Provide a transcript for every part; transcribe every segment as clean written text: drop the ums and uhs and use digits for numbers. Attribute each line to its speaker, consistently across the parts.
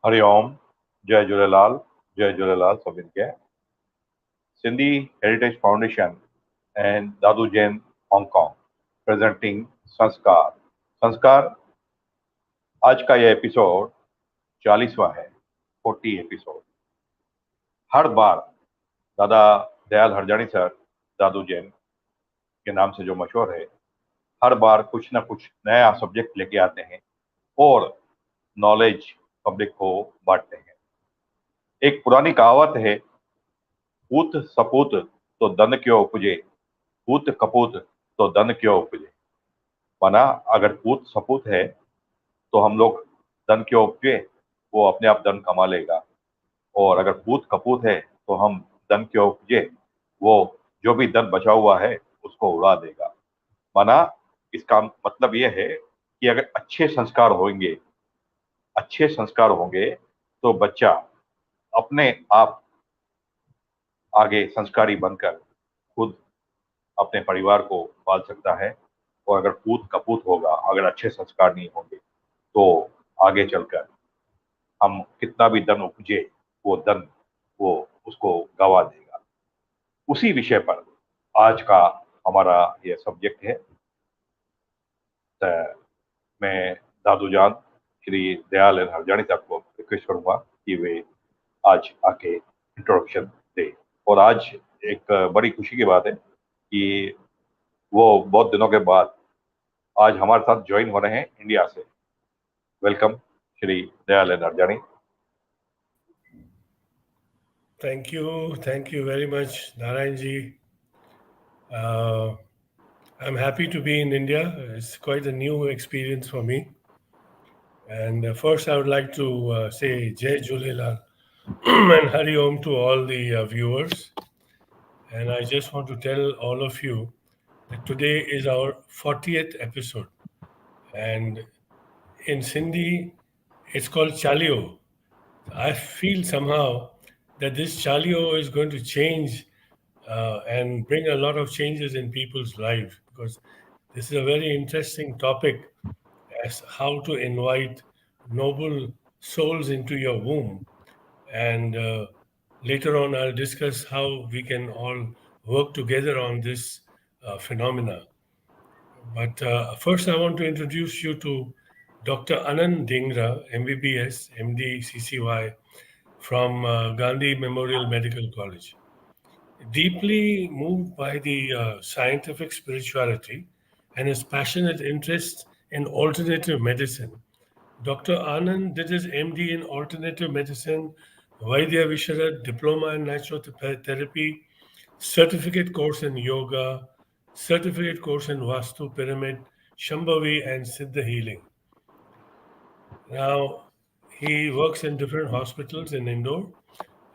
Speaker 1: हरिओम, जय झूलेलाल सभिनि खे। Sindhi heritage foundation and Dadu Jain Hong Kong presenting संस्कार। संस्कार आज का यह एपिसोड 40वां है, 40 एपिसोड। हर बार दादा दयाल हरजानी सर, दादू जैन के नाम से जो मशहूर है, हर बार कुछ ना कुछ नया सब्जेक्ट लेके आते हैं और नॉलेज पब्लिक को बांटते हैं। एक पुरानी कहावत है, पूत सपूत तो धन क्यों उपजे, पूत कपूत तो धन क्यों उपजे। माना अगर पूत सपूत है तो हम लोग धन क्यों उपजे, वो अपने आप धन कमा लेगा। और अगर पूत कपूत है तो हम धन क्यों उपजे, वो जो भी धन बचा हुआ है उसको उड़ा देगा। माना इसका मतलब ये है कि अगर अच्छे संस्कार होंगे तो बच्चा अपने आप आगे संस्कारी बनकर खुद अपने परिवार को पाल सकता है। और अगर पूत कपूत होगा, अगर अच्छे संस्कार नहीं होंगे, तो आगे चलकर हम कितना भी धन उपजे, वो उसको गवा देगा। उसी विषय पर आज का हमारा यह सब्जेक्ट है। तो मैं दादू जान श्री दयाल हरजानी साहब को रिक्वेस्ट करूंगा कि वे आज आके इंट्रोडक्शन दे। और आज एक बड़ी खुशी की बात है कि वो बहुत दिनों के बाद आज हमारे साथ ज्वाइन हो रहे हैं इंडिया से। Welcome Shri Dayal Harjani.
Speaker 2: Thank you very much, Narayanji. I'm happy to be in India. It's quite a new experience for me. And first, I would like to say Jai Jhulelal and Hari Om to all the viewers. And I just want to tell all of you that today is our 40th episode. And in Sindhi, it's called Chalio. I feel somehow that this Chalio is going to change and bring a lot of changes in people's lives, because this is a very interesting topic as how to invite noble souls into your womb. And later on, I'll discuss how we can all work together on this phenomena. But first, I want to introduce you to Dr. Anand Dhingra, MBBS, MD, CCY, from Gandhi Memorial Medical College. Deeply moved by the scientific spirituality and his passionate interest in alternative medicine, Dr. Anand did his MD in alternative medicine, Vaidya Visharad diploma in naturotherapy, certificate course in yoga, certificate course in Vastu Pyramid, Shambhavi, and Siddha healing. Now, he works in different hospitals in Indore,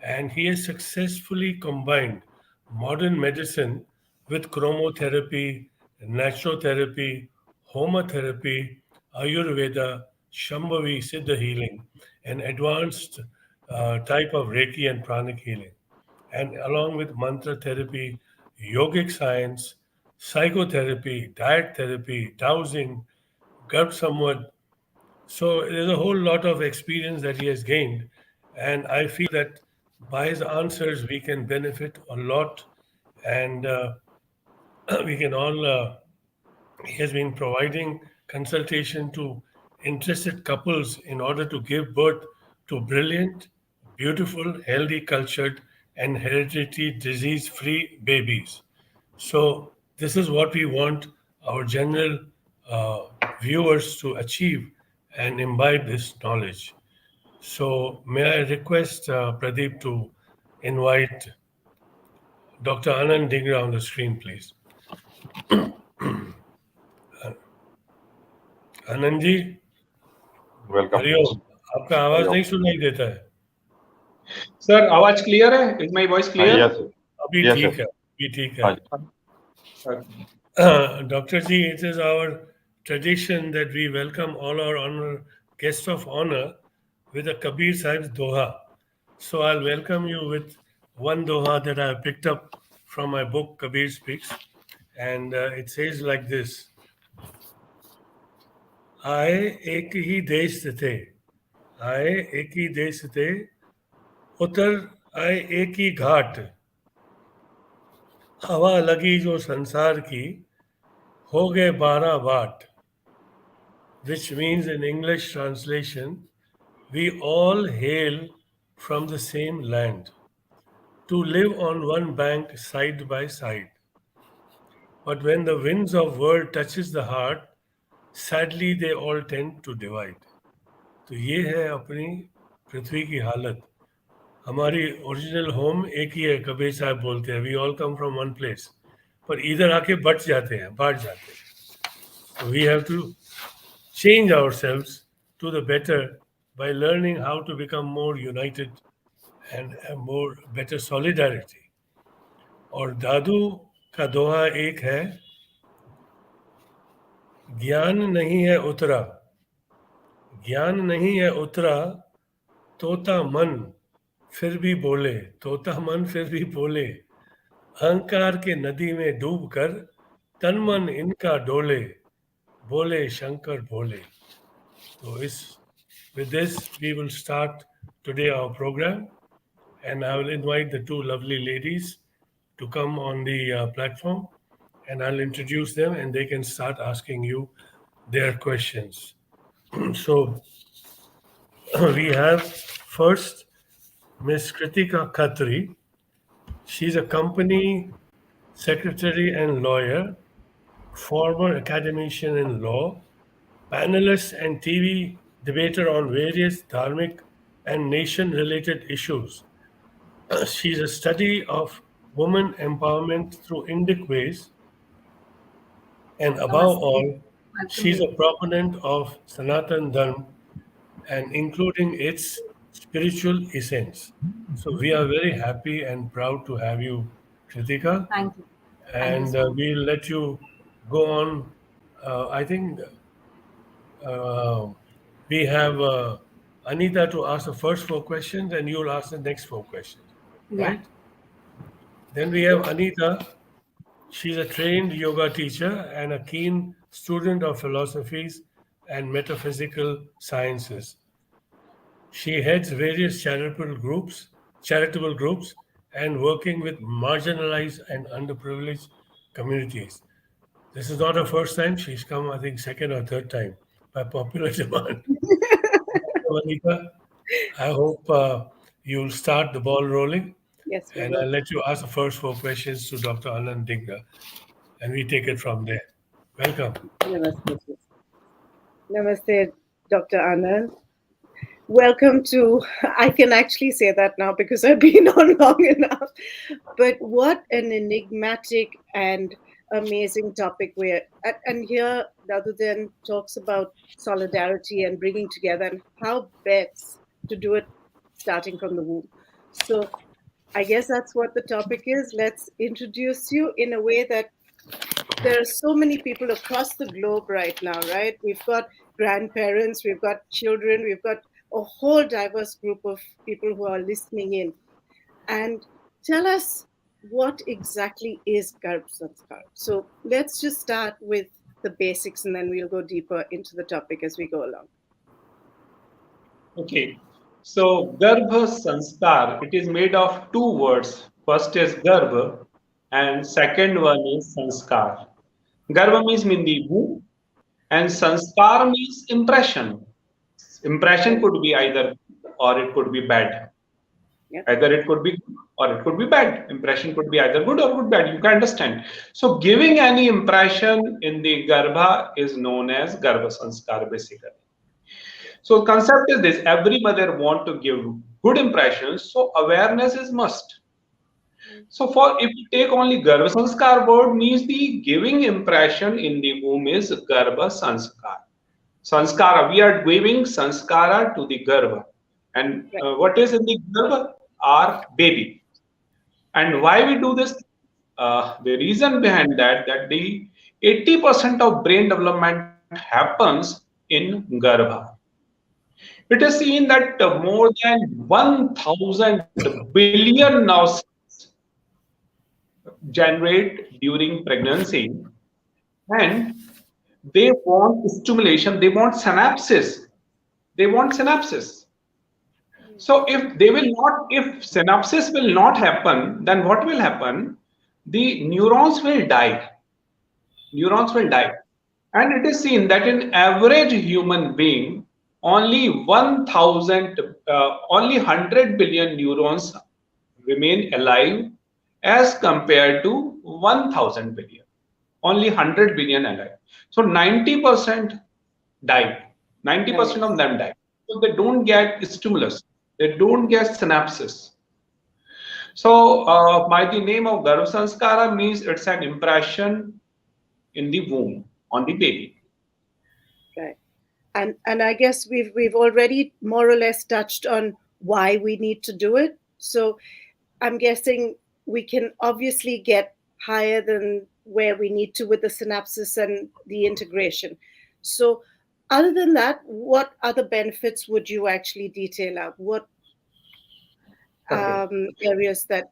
Speaker 2: and he has successfully combined modern medicine with chromotherapy, naturotherapy, homotherapy, Ayurveda, Shambhavi, Siddha healing, and advanced type of Reiki and pranic healing. And along with mantra therapy, yogic science, psychotherapy, diet therapy, dowsing, Garbh Samvad. So there's a whole lot of experience that he has gained. And I feel that by his answers, we can benefit a lot. And we can all, he has been providing consultation to interested couples in order to give birth to brilliant, beautiful, healthy, cultured, and hereditary disease free babies. So, this is what we want our general viewers to achieve and imbibe this knowledge. So, may I request Pradeep to invite Dr. Anand Dhingra on the screen, please. Anand ji,
Speaker 1: welcome.
Speaker 2: Hariom. आपका आवाज
Speaker 1: हरिओम।
Speaker 2: नहीं सुनाई देता है।
Speaker 3: Sir आवाज clear है? Is my voice clear?
Speaker 1: Yes
Speaker 2: अभी
Speaker 1: yes
Speaker 2: ठीक
Speaker 1: सर।
Speaker 2: है, अभी ठीक
Speaker 1: हाँ
Speaker 2: है।
Speaker 1: जी।
Speaker 2: Dr. Ji, it is our tradition that we welcome all our guests of honor with a Kabir Sahib's Doha. So I'll welcome you with one Doha that I picked up from my book Kabir Speaks, and it says like this: आए एक ही देश से थे, आए एक ही देश थे, उतर आए एक ही घाट, हवा लगी जो संसार की, हो गए 12 बाट, which means in English translation, we all hail from the same land, to live on one bank side by side. But when the winds of world touches the heart, sadly they all tend to divide. तो ये है अपनी पृथ्वी की हालत. हमारी original home एक ही है, कबीर साहब बोलते हैं, we all come from one place, पर इधर आके बट जाते हैं, बांट जाते हैं. We have to change ourselves to the better by learning how to become more united and have more better solidarity. और दादू का दोहा एक है, ज्ञान नहीं है उतरा, ज्ञान नहीं है उतरा, तोता मन फिर भी बोले, तोता मन फिर भी बोले, अहंकार के नदी में डूब कर तन मन इनका डोले, बोले शंकर भोले. So with this, we will start today our program, and I will invite the two lovely ladies to come on the platform, and I'll introduce them, and they can start asking you their questions. So we have first Miss Kritika Khatri. She's a company secretary and lawyer, former academician in law, panelist and TV debater on various dharmic and nation related issues. She's a study of women empowerment through Indic ways, and above all, she's a proponent of Sanatan Dharma and including its spiritual essence. So we are very happy and proud to have you, Kritika,
Speaker 4: Thank you.
Speaker 2: and we'll let you go on. I think we have Anita to ask the first 4 questions, and you'll ask the next 4 questions, right? Then we have Anita. She's a trained yoga teacher and a keen student of philosophies and metaphysical sciences. She heads various charitable groups, and working with marginalized and underprivileged communities. This is not her first time. She's come, I think, second or third time by popular demand. Anita, I hope you'll start the ball rolling.
Speaker 4: Yes, we
Speaker 2: And
Speaker 4: will.
Speaker 2: I'll let you ask the first 4 questions to Dr. Anand Digna, and we take it from there. Welcome.
Speaker 4: Namaste. Namaste, Dr. Anand. Welcome to, I can actually say that now because I've been on long enough, but what an enigmatic and amazing topic and here Dadu then talks about solidarity and bringing together and how best to do it starting from the womb. So I guess that's what the topic is. Let's introduce you in a way that there are so many people across the globe right now, right? We've got grandparents, we've got children, we've got a whole diverse group of people who are listening in. And tell us, what exactly is Garb Sanskar? So let's just start with the basics and then we'll go deeper into the topic as we go along.
Speaker 3: Okay. So Garbha Sanskar, it is made of 2 words. First is Garbha and second one is Sanskar. Garbha means in the womb and Sanskar means impression. Impression could be either or it could be bad.
Speaker 4: Yep.
Speaker 3: Either it could be good or it could be bad. Impression could be either good or good bad. You can understand. So giving any impression in the Garbha is known as Garbha Sanskar basically. So concept is this: every mother want to give good impressions, so awareness is must. So for if you take only Garbha Sanskar word means the giving impression in the womb is Garbha Sanskar. Sanskara, we are giving sanskara to the Garbha. And what is in the Garbha? Our baby. And why we do this? The reason behind that the 80% of brain development happens in Garbha. It is seen that more than 1,000 billion now generate during pregnancy, and they want stimulation, they want synapses. So if they will not, if synapses will not happen, then what will happen? The neurons will die. Neurons will die. And it is seen that in average human being, only 1000, only 100 billion neurons remain alive as compared to 1000 billion. Only 100 billion alive. So 90% die. 90%
Speaker 4: Nice.
Speaker 3: of them die. So they don't get stimulus. They don't get synapses. So by the name of Garva Sanskara means it's an impression in the womb on the baby.
Speaker 4: Right. And I guess we've already more or less touched on why we need to do it. So I'm guessing we can obviously get higher than where we need to with the synapses and the integration. So other than that, what other benefits would you actually detail out? What
Speaker 3: Okay.
Speaker 4: areas that?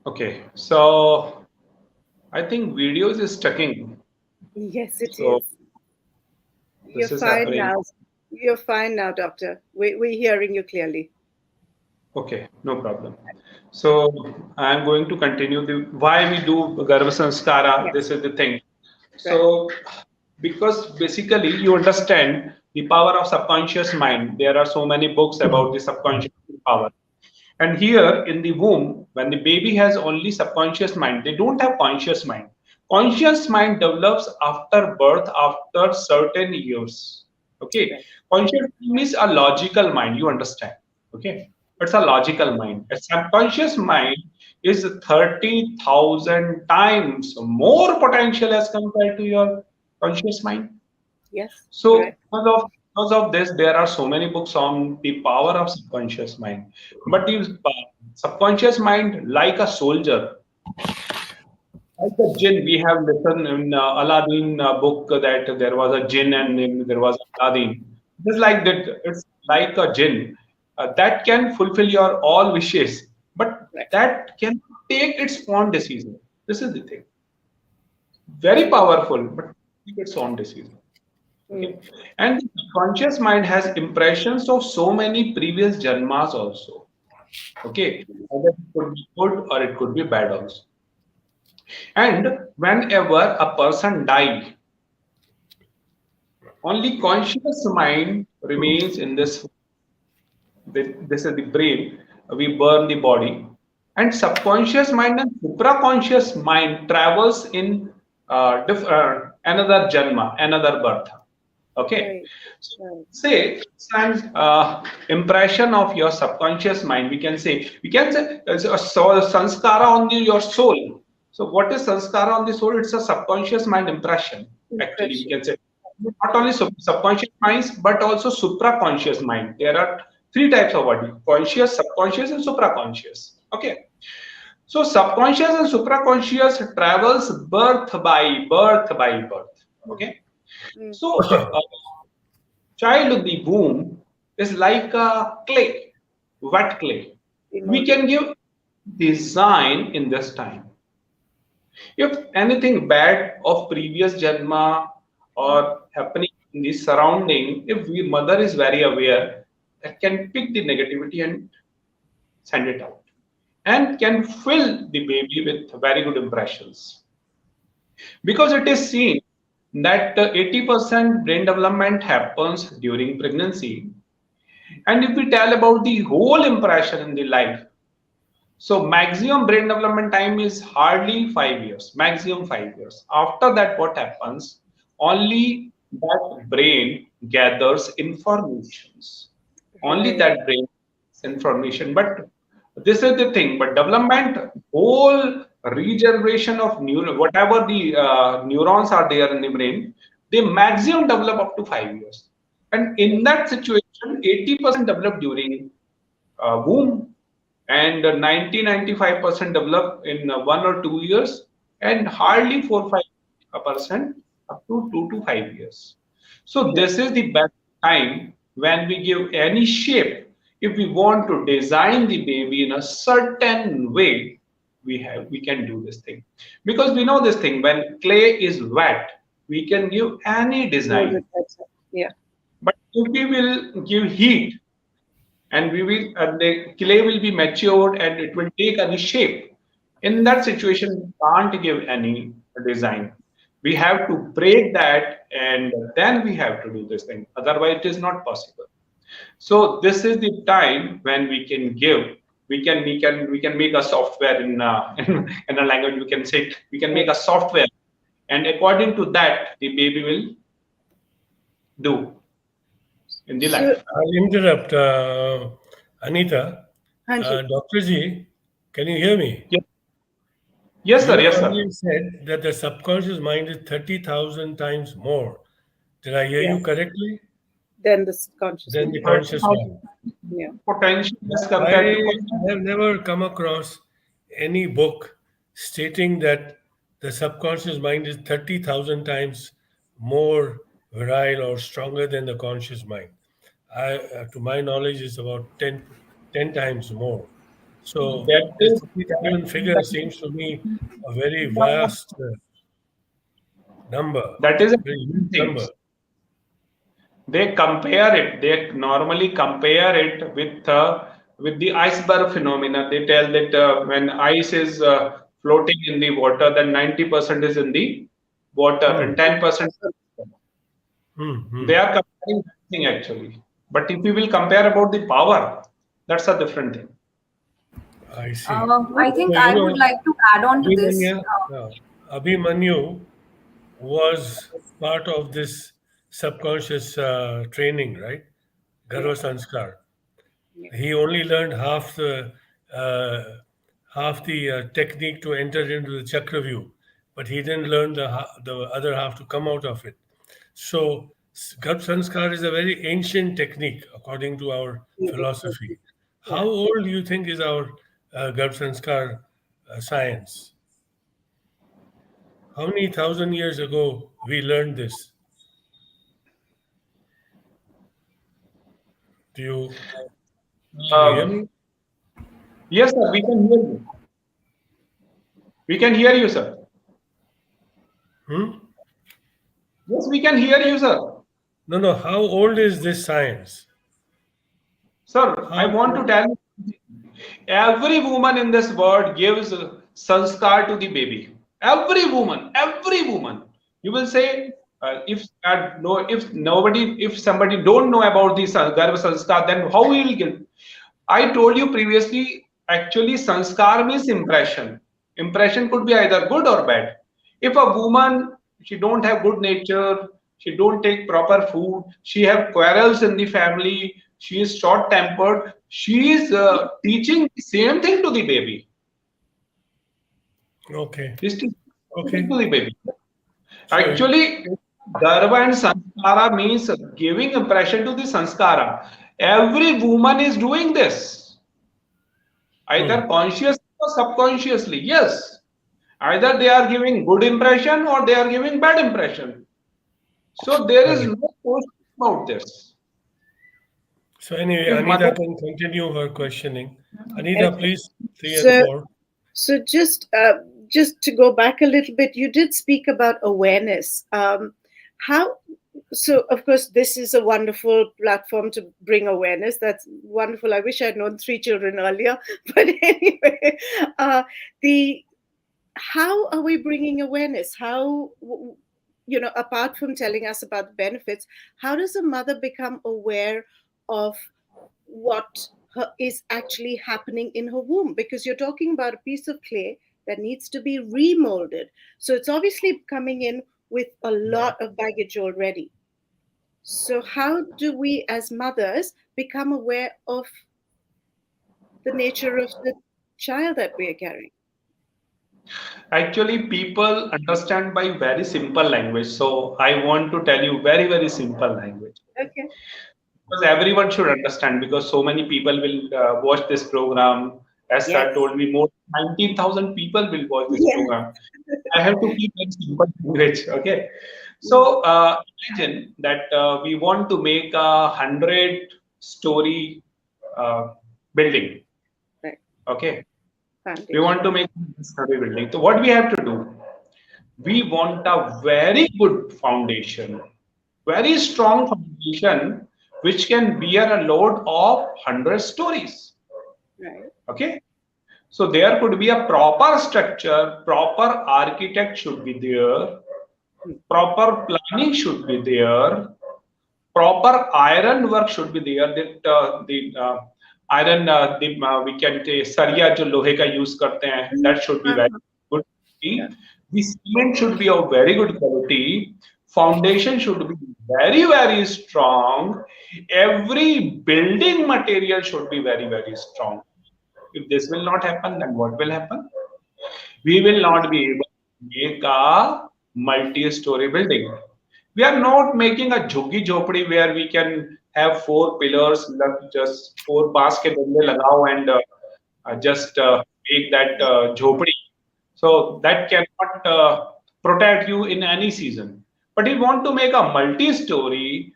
Speaker 3: Okay. So I think videos is stucking.
Speaker 4: Yes, it
Speaker 3: So
Speaker 4: is. You're
Speaker 3: this is
Speaker 4: fine
Speaker 3: happening.
Speaker 4: now. You're fine now, doctor. We're hearing you clearly.
Speaker 3: Okay, no problem. So I'm going to continue the why we do Garva Sanskara. This
Speaker 4: Yes,
Speaker 3: is the thing.
Speaker 4: right.
Speaker 3: So because basically you understand the power of subconscious mind. There are so many books about the subconscious power. And here in the womb, when the baby has only subconscious mind, they don't have conscious mind. Conscious mind develops after birth, after certain years. Okay,
Speaker 4: Right.
Speaker 3: conscious means a logical mind. You understand? Okay, it's a logical mind. A subconscious mind is 30,000 times more potential as compared to your conscious mind.
Speaker 4: Yes,
Speaker 3: So
Speaker 4: correct.
Speaker 3: because of this, there are so many books on the power of subconscious mind. But the subconscious mind, like a soldier, like a jinn, we have listened in Aladdin book that there was a jinn and then there was Aladdin. Just like that, it's like a jinn that can fulfill your all wishes, but
Speaker 4: Right.
Speaker 3: that can take its own decision. This is the thing. Very
Speaker 4: Mm,
Speaker 3: powerful, but take its own decision.
Speaker 4: mm,
Speaker 3: Okay, and the conscious mind has impressions of so many previous janmas also. Okay, either it could be good or it could be bad also. And whenever a person dies, only conscious mind remains in this. This is the brain. We burn the body, and subconscious mind and supraconscious mind travels in another janma, another birth. Okay,
Speaker 4: right. Right.
Speaker 3: say some impression of your subconscious mind. We can say sanskara on your soul. So what is sanskara on the soul? It's a subconscious mind impression. Actually, we
Speaker 4: Impression.
Speaker 3: can say not only subconscious minds but also supraconscious mind. There are three types of body: conscious, subconscious, and supraconscious. Okay, so subconscious and supraconscious travels birth by birth.
Speaker 4: Mm,
Speaker 3: Okay,
Speaker 4: mm,
Speaker 3: so child of the womb is like a clay, wet clay. We
Speaker 4: emolded.
Speaker 3: can give design in this time. If anything bad of previous janma
Speaker 4: Mm,
Speaker 3: or happening in the surrounding, if we mother is very aware, that can pick the negativity and send it out, and can fill the baby with very good impressions. Because it is seen that 80% brain development happens during pregnancy. And if we tell about the whole impression in the life, so maximum brain development time is hardly 5 years, maximum 5 years. After that, what happens? Only that brain gathers informations. Only
Speaker 4: right.
Speaker 3: that brain gets information. But this is the thing. But development, whole regeneration of neuron, whatever the neurons are there in the brain, they maximum develop up to 5 years. And in
Speaker 4: Right.
Speaker 3: that situation, 80% develop during womb, and 90-95% develop in 1 or 2 years, and hardly 4-5% up to 2 to 5 years. So
Speaker 4: Right.
Speaker 3: this is the best time when we give any shape. If we want to design the baby in a certain way, we can do this thing, because we know this thing: when clay is wet, we can give any
Speaker 4: Molded
Speaker 3: design.
Speaker 4: better. Yeah.
Speaker 3: But if we will give heat, and the clay will be matured and it will take any shape. In that situation, we can't give any design. We have to break that, and then we have to do this thing. Otherwise, it is not possible. So this is the time when we can give. We can make a software in in a language. We can say we can make a software, and according to that, the baby will do in the
Speaker 4: So,
Speaker 3: life.
Speaker 2: I'll interrupt, Anita.
Speaker 4: Hanji,
Speaker 2: Dr. G, can you hear me?
Speaker 3: Yes, yes,
Speaker 2: You
Speaker 3: sir. Yes, sir.
Speaker 2: earlier said that the subconscious mind is 30,000 times more. Did I hear
Speaker 4: yeah,
Speaker 2: you correctly?
Speaker 4: then the conscious
Speaker 2: Than
Speaker 4: mind.
Speaker 2: the
Speaker 3: Thirty
Speaker 2: conscious
Speaker 3: thousand
Speaker 2: mind.
Speaker 4: Yeah.
Speaker 3: potential as
Speaker 2: I
Speaker 3: compared to conscious.
Speaker 2: have never come across any book stating that the subconscious mind is 30,000 times more virile or stronger than the conscious mind. To my knowledge, it's about 10 times more. So
Speaker 3: That
Speaker 2: this
Speaker 3: is
Speaker 2: 30,000 figure seems to me a very vast number,
Speaker 3: that is a
Speaker 2: very huge
Speaker 3: different thing.
Speaker 2: number.
Speaker 3: They compare it. They normally compare it with the iceberg phenomena. They tell that when ice is floating in the water, then 90% is in the water
Speaker 2: Hmm.
Speaker 3: and 10%.
Speaker 2: Hmm.
Speaker 3: They
Speaker 2: Hmm.
Speaker 3: are comparing everything actually. But if we will compare about the power, that's a different thing.
Speaker 2: I see.
Speaker 5: I think
Speaker 2: So,
Speaker 5: I would like to add on to this.
Speaker 2: Abhimanyu, Abhimanyu was part of this subconscious training, right?
Speaker 4: Yeah.
Speaker 2: Garva Sanskar.
Speaker 4: Yeah.
Speaker 2: He only learned uh, half the technique to enter into the chakra but he didn't learn the other half to come out of it. So, Garva Sanskar is a very ancient technique according to our philosophy.
Speaker 4: Yeah.
Speaker 2: How old do you think is our Garva Sanskar science? How many thousand years ago we learned this? Do you can you hear
Speaker 3: Um,
Speaker 2: me?
Speaker 3: yes, sir, we can hear you. We can hear you, sir.
Speaker 2: Hmm?
Speaker 3: Yes, we can hear you, sir.
Speaker 2: No, no. How old is this science?
Speaker 3: Sir, I
Speaker 2: How
Speaker 3: want to tell you, every woman in this world gives sanskar to the baby. Every woman. You will say, no, if somebody don't know about the garva sanskar, then how we will give? I told you previously, actually, sanskar means impression. Impression could be either good or bad. If a woman, she don't have good nature, she don't take proper food, she have quarrels in the family, she is short tempered, she is teaching the same thing to the baby.
Speaker 2: okay.
Speaker 3: She's teaching the same thing
Speaker 2: Okay.
Speaker 3: to the baby.
Speaker 2: So
Speaker 3: Actually, garva and sanskara means giving impression to the sanskara. Every woman is doing this, either
Speaker 2: hmm,
Speaker 3: consciously or subconsciously. Yes, either they are giving good impression or they are giving bad impression. So there is
Speaker 2: correct.
Speaker 3: no question about this.
Speaker 2: So anyway,
Speaker 3: If mother,
Speaker 2: Anita can continue her questioning. Anita,
Speaker 4: Okay.
Speaker 2: please, three and
Speaker 4: So,
Speaker 2: four.
Speaker 4: so just to go back a little bit, you did speak about awareness. How? So, of course, this is a wonderful platform to bring awareness. That's wonderful. I wish I'd known 3 children earlier. But anyway, the how are we bringing awareness? How, apart from telling us about the benefits, how does a mother become aware of what is actually happening in her womb? Because you're talking about a piece of clay that needs to be remolded. So it's obviously coming in with a lot of baggage already. So, how do we as mothers become aware of the nature of the child that we are carrying?
Speaker 3: actually, people understand by very simple language. So I want to tell you very, very simple language.
Speaker 4: Okay.
Speaker 3: Because everyone should understand, because so many people will watch this program. As sir
Speaker 4: Yes.
Speaker 3: told me, more than 19,000 people will watch this
Speaker 4: Yes.
Speaker 3: program. I have to keep it simple language. Okay. So imagine that we want to make a 100-story building.
Speaker 4: Right.
Speaker 3: Okay. We
Speaker 4: Foundation.
Speaker 3: want to make a 100-story building. So what we have to do? We want a very good foundation, very strong foundation which can bear a load of 100 stories.
Speaker 4: Right.
Speaker 3: Okay. So there could be a proper structure, proper architect should be there, proper planning should be there, proper iron work should be there. That the iron we can say सरिया जो लोहे का use करते हैं, that should be very good
Speaker 4: Yeah.
Speaker 3: quality. The cement should be of very good quality. Foundation should be very strong. Every building material should be very strong. If this will not happen, then what will happen? We will not be able to make a multi-story building. We are not making a jhuggi jhopdi where we can have four pillars, just four basket lagao and just make that jhopdi. So that cannot protect you in any season. But if you want to make a multi-story,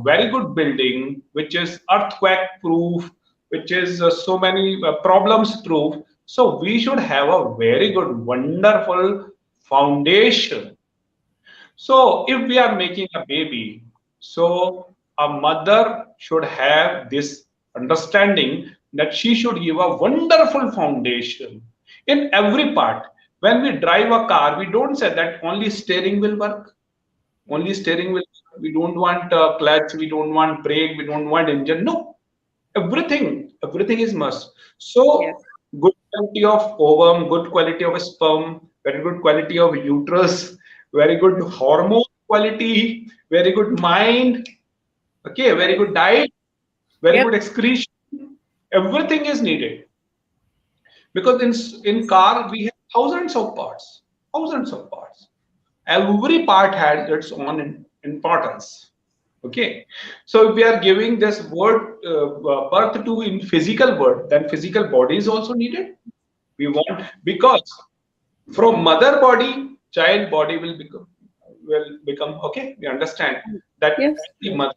Speaker 3: very good building, which is earthquake proof, which is so many problems proof. So we should have a very good, wonderful foundation. So if we are making a baby, so a mother should have this understanding that she should give a wonderful foundation in every part. When we drive a car, we don't say that only steering will work. Only steering will. We don't want clutch. We don't want brake. We don't want engine. No, everything is must.
Speaker 4: Yes.
Speaker 3: So good quality of ovum, good quality of sperm, very good quality of uterus, very good hormone quality, very good mind, okay, very good diet, very
Speaker 4: Yep.
Speaker 3: good excretion. Everything is needed because in car we have thousands of parts. Every part has its own importance. Okay, so if we are giving this word birth to in physical word, then physical body is also needed. We want because from mother body, child body will become okay. We understand that
Speaker 4: Yes.
Speaker 3: the mother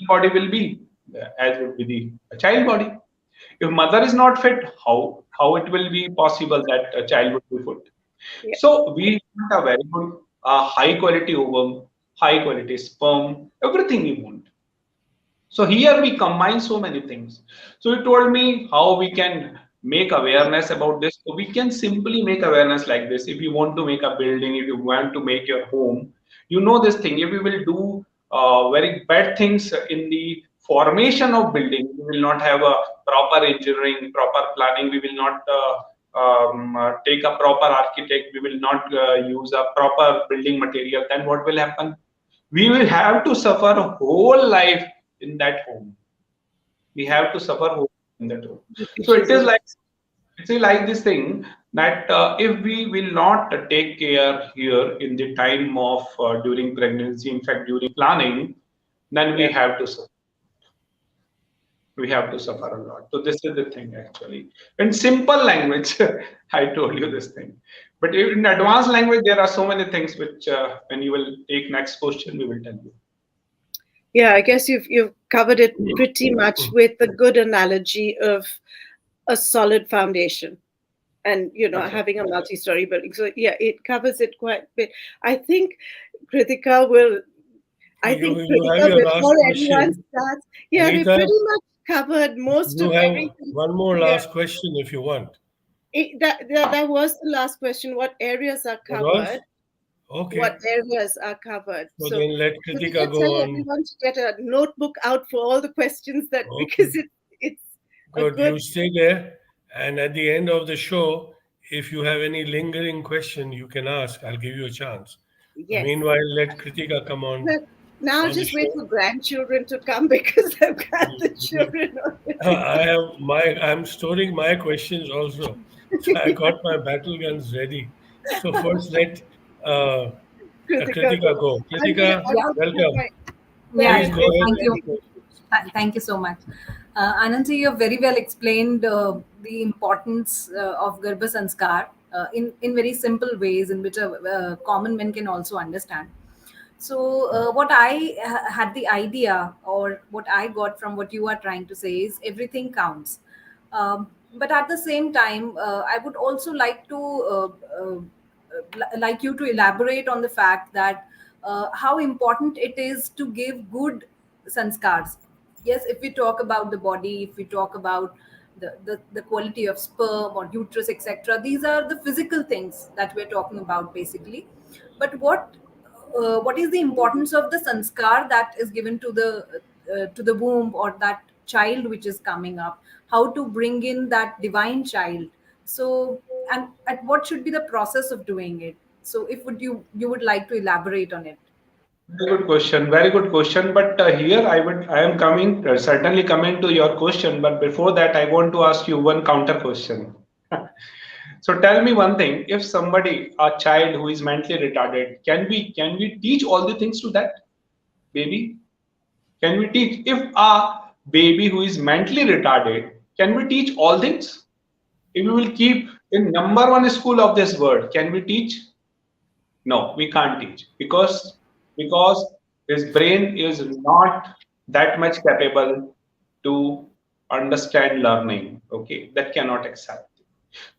Speaker 3: body will be as would be the child body. If mother is not fit, how it will be possible that a child would be fit?
Speaker 4: Yeah.
Speaker 3: So we want a very good, high quality ovum, high quality sperm, everything we want. So here we combine so many things. So you told me how we can make awareness about this. So we can simply make awareness like this. If you want to make a building, if you want to make your home, you know this thing. If we will do very bad things in the formation of building, we will not have a proper engineering, proper planning. We will not take a proper architect. We will not use a proper building material. Then what will happen? We will have to suffer a whole life in that home. We have to suffer whole in that home. So it is like this thing that if we will not take care here in the time of during pregnancy, in fact during planning, then we
Speaker 4: Yeah.
Speaker 3: have to suffer. We have to suffer a lot. So this is the thing actually. In simple language, I told you this thing. But in advanced language, there are so many things which when you will take next question, we will tell you.
Speaker 4: Yeah, I guess you've covered it pretty much with a good analogy of a solid foundation and
Speaker 3: Okay.
Speaker 4: having a multi-story building. So yeah, it covers it quite a bit. I think Kritika will. I think
Speaker 2: You have
Speaker 4: Kritika,
Speaker 2: your last
Speaker 4: before anyone
Speaker 2: question.
Speaker 4: starts, yeah, we
Speaker 2: Anita,
Speaker 4: pretty much covered most
Speaker 2: you
Speaker 4: of
Speaker 2: have
Speaker 4: everything.
Speaker 2: one more
Speaker 4: Yeah,
Speaker 2: last question if you want.
Speaker 4: that was the last question. What areas are
Speaker 2: That was?
Speaker 4: covered? What
Speaker 2: Okay.
Speaker 4: areas are covered?
Speaker 2: So
Speaker 4: So
Speaker 2: then let
Speaker 4: can we
Speaker 2: Kritika
Speaker 4: tell
Speaker 2: go on.
Speaker 4: everyone to get a notebook out for all the questions that
Speaker 2: Okay.
Speaker 4: because it's a
Speaker 2: Good.
Speaker 4: good
Speaker 2: You stay there. And at the end of the show, if you have any lingering question, you can ask. I'll give you a chance.
Speaker 4: yes.
Speaker 2: Meanwhile, let Kritika come
Speaker 4: But now
Speaker 2: on the
Speaker 4: just wait
Speaker 2: show.
Speaker 4: for grandchildren to come because I've got the children already.
Speaker 2: I'm storing my questions also. So I got my battle guns ready. So first let uh,
Speaker 4: Kritika
Speaker 2: Kritika
Speaker 4: go.
Speaker 2: go.
Speaker 4: I'm gonna
Speaker 2: Kritika,
Speaker 5: Yeah,
Speaker 4: have
Speaker 2: welcome.
Speaker 4: my
Speaker 5: yeah,
Speaker 2: Please
Speaker 4: pen
Speaker 2: go
Speaker 5: yeah.
Speaker 4: ready.
Speaker 2: ahead
Speaker 5: Thank
Speaker 2: with
Speaker 5: you.
Speaker 2: the questions.
Speaker 5: Thank you so much. Anansi, you have very well explained the importance of Garbha Sanskar in very simple ways in which a common man can also understand. So, what I had the idea, or what I got from what you are trying to say, is everything counts. But at the same time, I would also like to like you to elaborate on the fact that how important it is to give good sanskars. Yes, if we talk about the body, if we talk about the quality of sperm or uterus, etc., these are the physical things that we're talking about basically. But what is the importance of the sanskar that is given to the womb or that child which is coming up? How to bring in that divine child? So, and at what should be the process of doing it? So, if would you would like to elaborate on it?
Speaker 3: Very good question. Very good question. But here I am coming, certainly coming to your question. But before that, I want to ask you one counter question. So tell me one thing: if somebody, a child who is mentally retarded, can we teach all the things to that baby? Can we teach if a baby who is mentally retarded? Can we teach all things? If we will keep in number one school of this world, can we teach? No, we can't teach because his brain is not that much capable to understand learning. Okay, that cannot accept.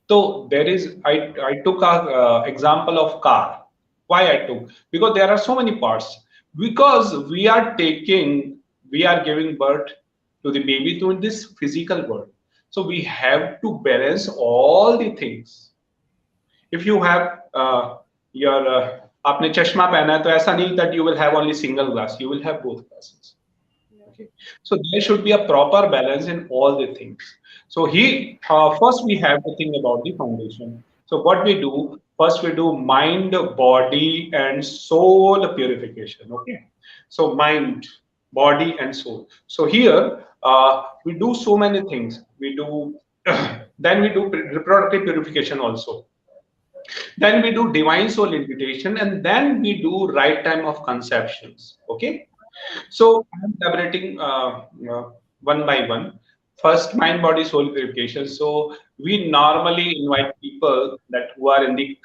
Speaker 3: So there is I took a example of car. Why I took? Because there are so many parts. Because we are giving birth to the baby to this physical world. So we have to balance all the things. If you have your आपने चश्मा पहना है तो ऐसा नहीं that you will have only single glass, you will have both glasses. Okay, so there should be a proper balance in all the things. So first we have to think about the foundation. So what we do first, we do mind, body, and soul purification. Okay, so mind, body, and soul. So here we do so many things. We do then we do reproductive purification also. Then we do divine soul invitation, and then we do right time of conceptions. Okay, so I'm elaborating one by one. First, mind, body, soul purification. So we normally invite people that who are in the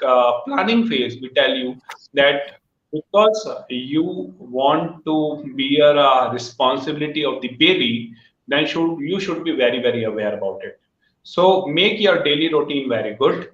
Speaker 3: planning phase. We tell you that because you want to bear a responsibility of the baby, then you should be very aware about it. So make your daily routine very good.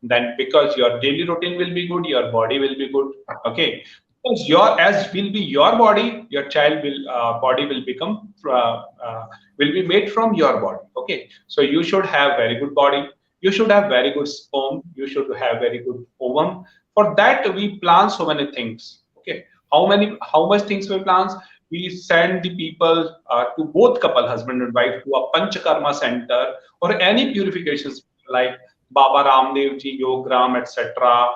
Speaker 3: Then because your daily routine will be good, your body will be good. Okay, because your as will be your body, your child will body will become will be made from your body. Okay, so you should have very good body, you should have very good sperm, you should have very good ovum. For that we plan so many things. Okay, how much things we plan? We send the people to both couple, husband and wife, to a panchakarma center or any purifications like Baba Ramdev ji, Yogram, etc.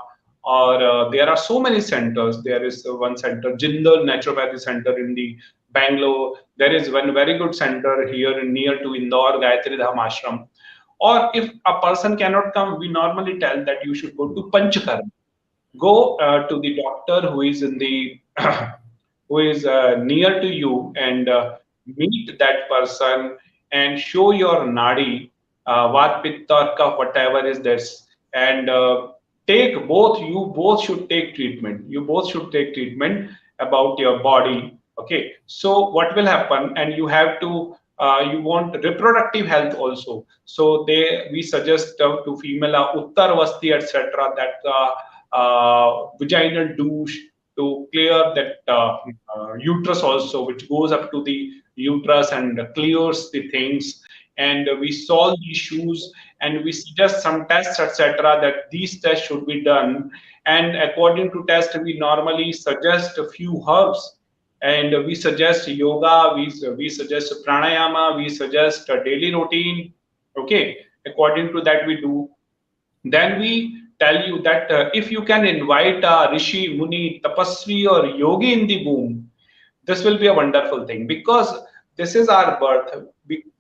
Speaker 3: Or there are so many centers. There is one center, Jindal Naturopathy Center in the Bangalore. There is one very good center here near to Indore, Gayatri Dham Ashram. Or if a person cannot come, we normally tell that you should go to Panchakarma. Go to the doctor who is in the who is near to you, and meet that person and show your nadi, vat pitta or kapha, whatever is this, and take both. You both should take treatment. You both should take treatment about your body. Okay, so what will happen? And you have to you want reproductive health also. So we suggest to female uttar vasti, etc., that vaginal douche to clear that uterus also, which goes up to the uterus and clears the things, and we solve the issues, and we suggest some tests, etc., that these tests should be done. And according to test, we normally suggest a few herbs, and we suggest yoga, we suggest pranayama, we suggest a daily routine. Okay, according to that we do. Then we tell you that if you can invite a rishi, muni, tapasvi, or yogi in the womb, this will be a wonderful thing, because this is our birth.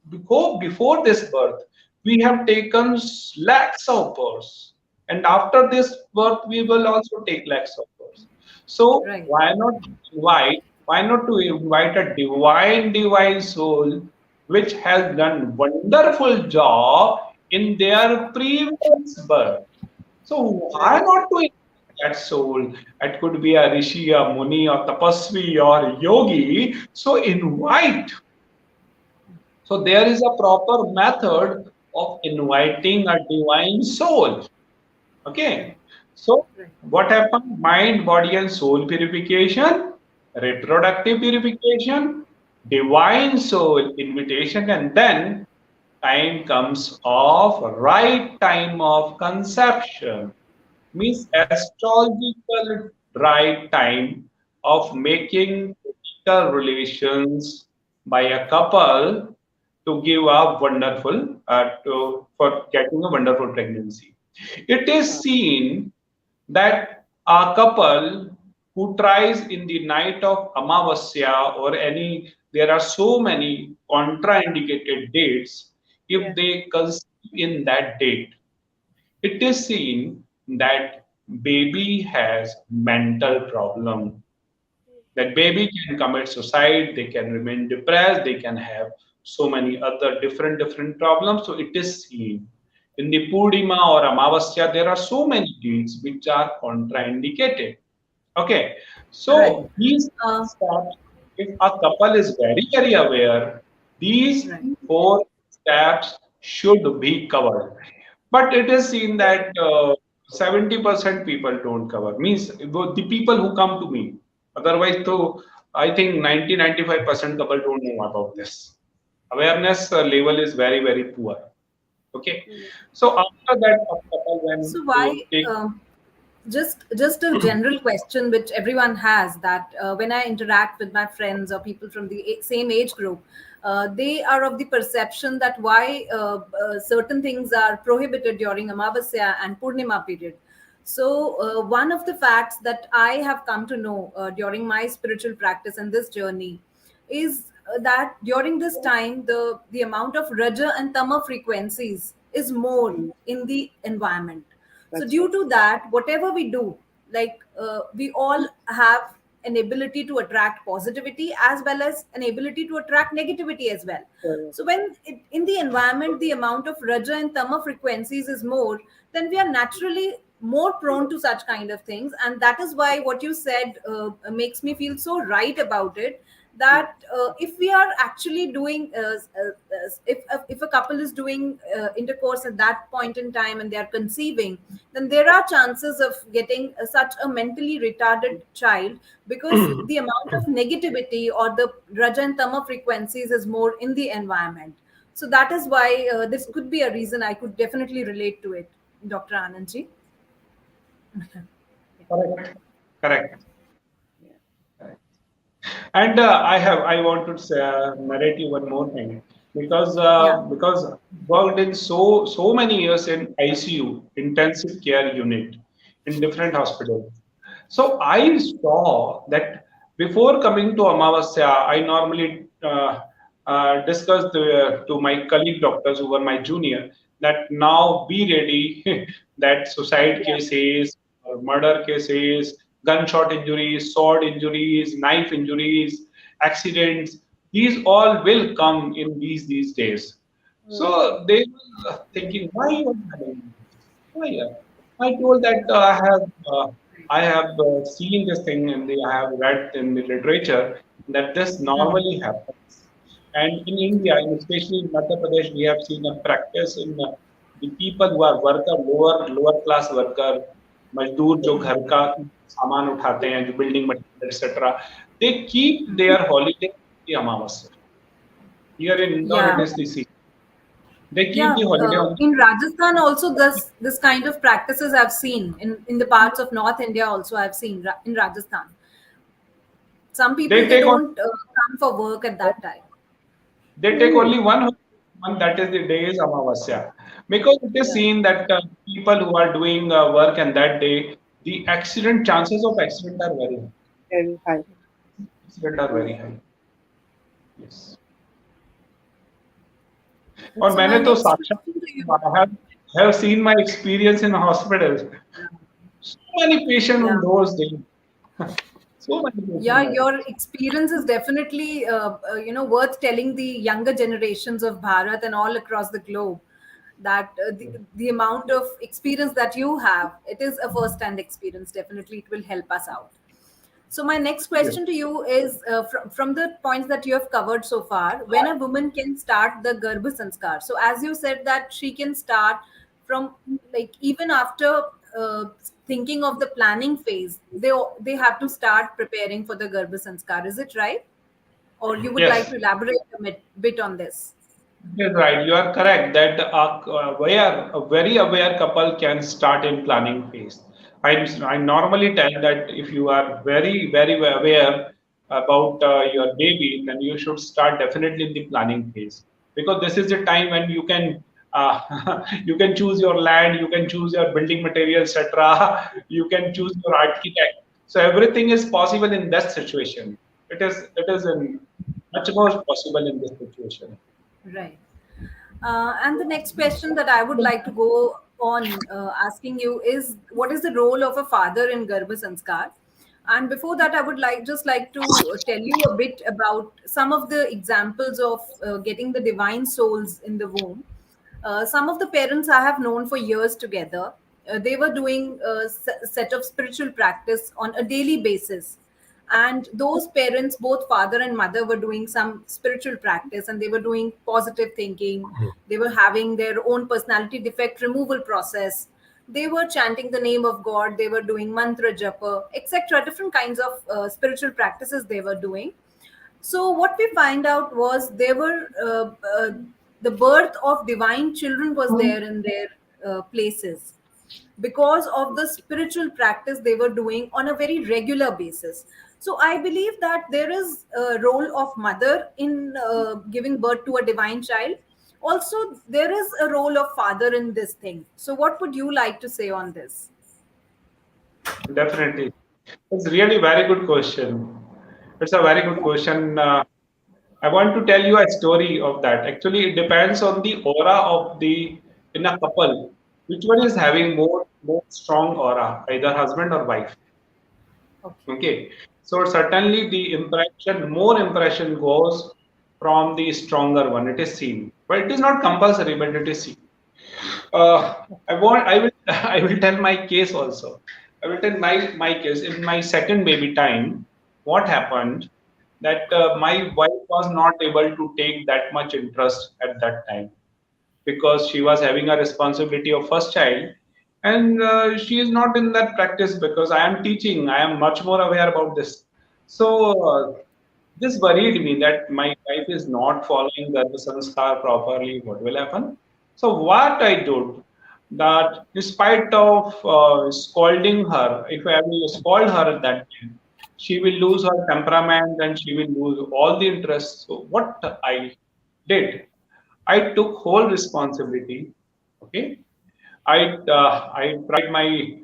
Speaker 3: Before this birth, we have taken lakhs of births, and after this birth, we will also take lakhs of births. So
Speaker 5: Right.
Speaker 3: why not to invite a divine soul which has done wonderful job in their previous birth? So why
Speaker 5: Right.
Speaker 3: not to invite that soul? It could be a rishi, a muni, or tapasvi, or yogi. So invite. So there is a proper method of inviting a divine soul. Okay. So
Speaker 5: Right.
Speaker 3: what happened? Mind, body, and soul purification, reproductive purification, divine soul invitation, and then time comes of right time of conception, means astrological right time of making physical relations by a couple to give a wonderful for getting a wonderful pregnancy. It is seen that a couple who tries in the night of Amavasya or any, there are so many contraindicated dates. If they conceive in that date, it is seen that baby has mental problem. That baby can commit suicide, they can remain depressed, they can have so many other different problems. So it is seen in the Purnima or Amavasya, there are so many dates which are contraindicated. Okay,
Speaker 5: Right.
Speaker 3: so these
Speaker 5: Uh,
Speaker 3: steps, if a couple is very aware, these
Speaker 5: right.
Speaker 3: four steps should be covered. But it is seen that 70% people don't cover. Means the people who come to me. Otherwise, though, I think 90-95% couple don't know about this. Awareness level is very poor. Okay, so after that, a couple when
Speaker 5: So why?
Speaker 3: take.
Speaker 5: Just a general question which everyone has, that when I interact with my friends or people from the same age group, they are of the perception that why certain things are prohibited during Amavasya and Purnima period. So one of the facts that I have come to know during my spiritual practice and this journey is that during this time the amount of raja and tama frequencies is more in the environment. So
Speaker 4: That's
Speaker 5: due
Speaker 4: right.
Speaker 5: to that, whatever we do, like we all have an ability to attract positivity as well as an ability to attract negativity as well.
Speaker 4: Correct.
Speaker 5: So when in the environment the amount of raja and tama frequencies is more, then we are naturally more prone to such kind of things. And that is why what you said makes me feel so right about it, that if we are actually doing if a couple is doing intercourse at that point in time and they are conceiving, then there are chances of getting such a mentally retarded child, because the amount of negativity or the raja and tama frequencies is more in the environment. So that is why this could be a reason. I could definitely relate to it, Dr. Anandji.
Speaker 3: Correct. Correct.
Speaker 4: Yeah.
Speaker 3: And I want to say, narrate you one more thing,
Speaker 5: Yeah.
Speaker 3: because I worked in so many years in ICU, intensive care unit, in different hospitals. So I saw that before coming to Amavasya, I normally discussed to my colleague doctors who were my junior that now be ready that suicide
Speaker 4: Yeah.
Speaker 3: cases, murder cases, gunshot injuries, sword injuries, knife injuries, accidents, these all will come in these days. So they were thinking, why you are having this? Why? I told that I have seen this thing and I have read in the literature that this normally happens. And in India, and especially in Madhya Pradesh, we have seen a practice in the people who are worker, lower class worker, मजदूर जो घर का सामान उठाते हैं, जो building material, etc. They keep their holiday on the Amavasya. Here in Indore, it
Speaker 5: Yeah.
Speaker 3: is the same. They keep
Speaker 5: Yeah,
Speaker 3: the holiday on.
Speaker 5: in Rajasthan also this kind of practices I've seen in the parts of North India also. I've seen in Rajasthan. Some people
Speaker 3: They
Speaker 5: they
Speaker 3: take on.
Speaker 5: don't come for work at that time.
Speaker 3: They take only one, that is the day is Amavasya. Because it is
Speaker 4: Yeah.
Speaker 3: seen that people who are doing work on that day, the accident chances of accident are very high.
Speaker 4: Very high.
Speaker 3: Accident are very high. Yes. और
Speaker 5: So my
Speaker 3: मैंने तो
Speaker 5: next
Speaker 3: साक्षात
Speaker 5: question to you.
Speaker 3: I have seen my experience in hospitals. So many patients
Speaker 5: Yeah.
Speaker 3: on those days. So many
Speaker 5: Yeah,
Speaker 3: patients.
Speaker 5: your experience is definitely worth telling the younger generations of Bharat and all across the globe, that the amount of experience that you have, it is a first hand experience. Definitely it will help us out. So my next
Speaker 3: Yes.
Speaker 5: question to you is, from the points that you have covered so far, when a woman can start the Garbha Sanskar. So as you said that she can start from, like, even after thinking of the planning phase, they have to start preparing for the Garbha Sanskar. Is it right? Or you would like
Speaker 3: Yes.
Speaker 5: to elaborate a bit on this?
Speaker 3: Yes, right. You are correct that a very aware couple can start in planning phase. I normally tell that if you are very aware about your baby, then you should start definitely in the planning phase, because this is the time when you can you can choose your land, you can choose your building material, etc. You can choose your architect. So everything is possible in that situation. It is in much more possible in this situation.
Speaker 5: Right. And the next question that I would like to go on asking you is, what is the role of a father in Garbha Sanskar? And before that, I would like to tell you a bit about some of the examples of getting the divine souls in the womb. Some of the parents I have known for years together, they were doing a set of spiritual practice on a daily basis, and those parents, both father and mother, were doing some spiritual practice, and they were doing positive thinking. They were having their own personality defect removal process. They were chanting the name of God, they were doing mantra japa, etc., different kinds of spiritual practices they were doing. So what we find out was there were the birth of divine children was there in their places, because of the spiritual practice they were doing on a very regular basis. So I believe that there is a role of mother in giving birth to a divine child. Also, there is a role of father in this thing. So what would you like to say on this?
Speaker 3: Definitely. It's really very good question. It's a very good question. I want to tell you a story of that. Actually, it depends on the aura of the in a couple. Which one is having more strong aura, either husband or wife?
Speaker 5: Okay.
Speaker 3: Okay. So certainly the impression, more impression goes from the stronger one. It is seen, but it is not compulsory, but it is seen. I will, I will tell my case also. I will tell my case. In my second baby time, what happened that my wife was not able to take that much interest at that time, because she was having a responsibility of first child, and she is not in that practice, because I am teaching. I am much more aware about this. So this worried me that my wife is not following the sanskar properly. What will happen? So what I did, that in spite of scolding her, if I will scold her at that time, she will lose her temperament and she will lose all the interest. So what I did, I took whole responsibility. Okay, I tried my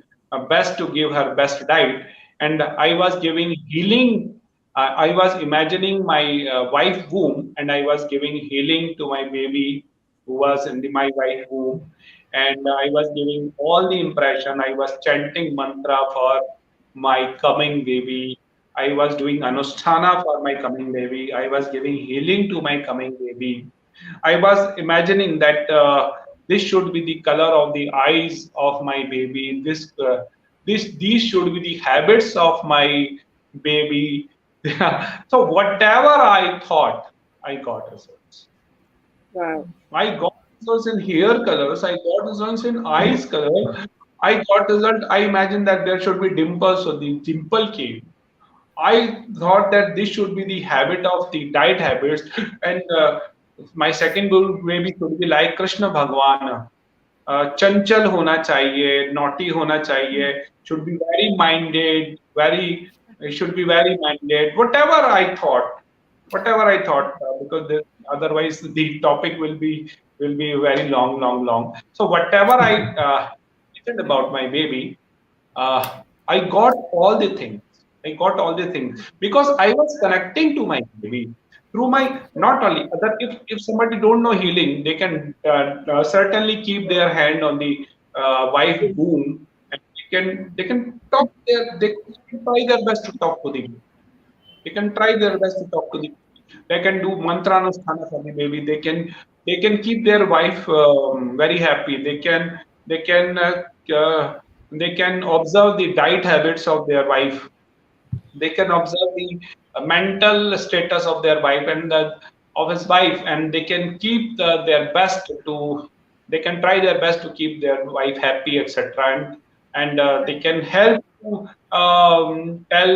Speaker 3: best to give her best diet, and I was giving healing. I was imagining my wife womb, and I was giving healing to my baby who was in my wife womb, and I was giving all the impression. I was chanting mantra for my coming baby. I was doing anusthana for my coming baby. I was giving healing to my coming baby. I was imagining that this should be the color of the eyes of my baby. These should be the habits of my baby. So whatever I thought, I got results.
Speaker 4: Wow.
Speaker 3: I got results in hair colors. I got results in eyes color. I got result. I imagined that there should be dimples, so the dimple came. I thought that this should be the habit of the diet habits, and my second baby should be like Krishna Bhagwan. चंचल होना चाहिए, naughty होना चाहिए, should be very minded, very should be very minded. Whatever I thought, because otherwise the topic will be very long. So whatever I said about my baby, I got all the things. I got all the things because I was connecting to my baby through my, not only that, if somebody don't know healing, they can certainly keep their hand on the wife womb, and they can talk their, they can try their best to talk to the baby. They can try their best to talk to the, they can do mantra anusthana for the baby. They can keep their wife very happy. They can observe the diet habits of their wife. They can observe the mental status of their wife and of his wife, and they can keep their best to, they can try their best to keep their wife happy, etc. And they can help tell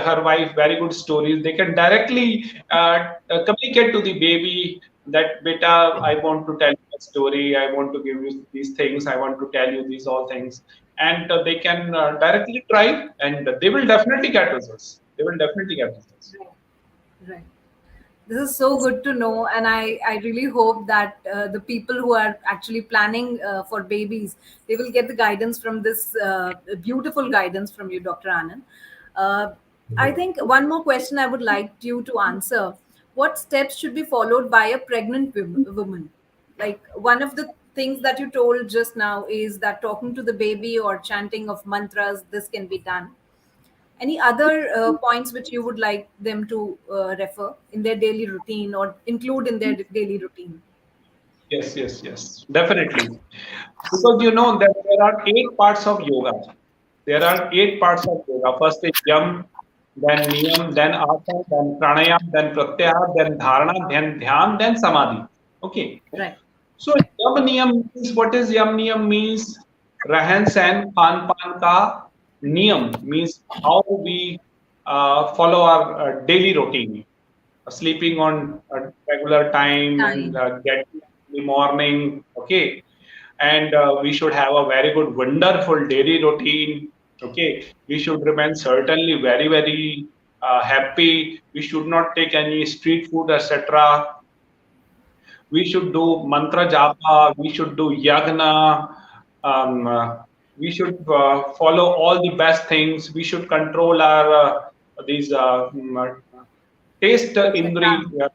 Speaker 3: her wife very good stories. They can directly communicate to the baby that, beta, I want to tell you a story. I want to give you these things. I want to tell you these all things. And they can directly try, and they will definitely get results. They will definitely get results.
Speaker 5: Right. This is so good to know, and I really hope that the people who are actually planning for babies, they will get the guidance from this beautiful guidance from you, Dr. Anand. Uh, I think one more question I would like you to answer: what steps should be followed by a pregnant woman? Like one of the things that you told just now is that talking to the baby or chanting of mantras, this can be done. Any other points which you would like them to refer in their daily routine or include in their daily routine?
Speaker 3: Yes, yes, yes, definitely. Because you know that there are 8 parts of yoga. There are 8 parts of yoga. First is yam, then niyam, then asana, then pranayam, then pratyahara, then dharana, then dhyan, then samadhi. Okay.
Speaker 5: Right.
Speaker 3: So yam niyam means, what is yam niyam means? Rahan Sahan Khan Pan ka niyam means how we follow our daily routine, sleeping on a regular time and
Speaker 5: Time.
Speaker 3: getting up in the morning. Okay, and we should have a very good, wonderful daily routine. Okay, we should remain certainly very, very happy. We should not take any street food, etc. We should do mantra japa, we should do yagna, we should follow all the best things. We should control our these taste इंद्री
Speaker 5: Yeah.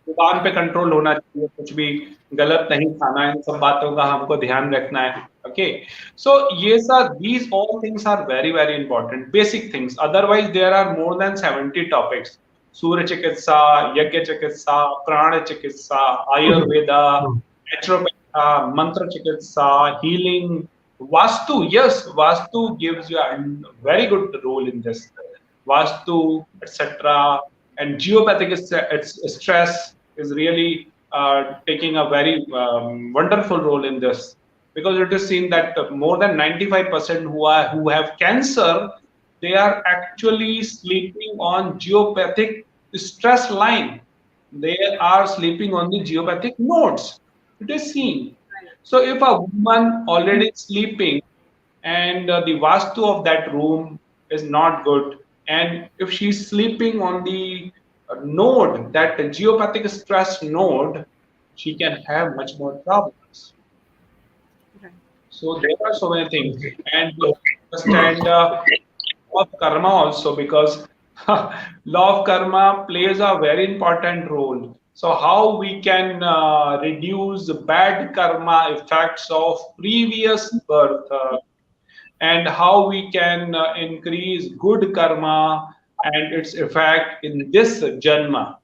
Speaker 3: जुबान पे control होना चाहिए, कुछ भी गलत नहीं खाना है, इन सब बातों का हमको ध्यान रखना है. ओके, सो ये सब, these all things are very very important, basic things. Otherwise there are more than 70 topics. सूर्य चिकित्सा, यज्ञ चिकित्सा, प्राण चिकित्सा, Ayurveda, naturopathy, mantra chikitsa, healing, vastu. Yes, vastu gives you a very good role in this. Vastu, etc. And geopathic stress is really taking a very wonderful role in this, because it is seen that more than 95% who have cancer, they are actually sleeping on geopathic stress line. They are sleeping on the geopathic nodes. It is seen. So if a woman already sleeping and the vastu of that room is not good, and if she's sleeping on the node, that geopathic stress node, she can have much more problems.
Speaker 5: Right.
Speaker 3: So there are so many things, and understand law of karma also, because law of karma plays a very important role. So how we can reduce bad karma effects of previous birth, and how we can increase good karma and its effect in this janma.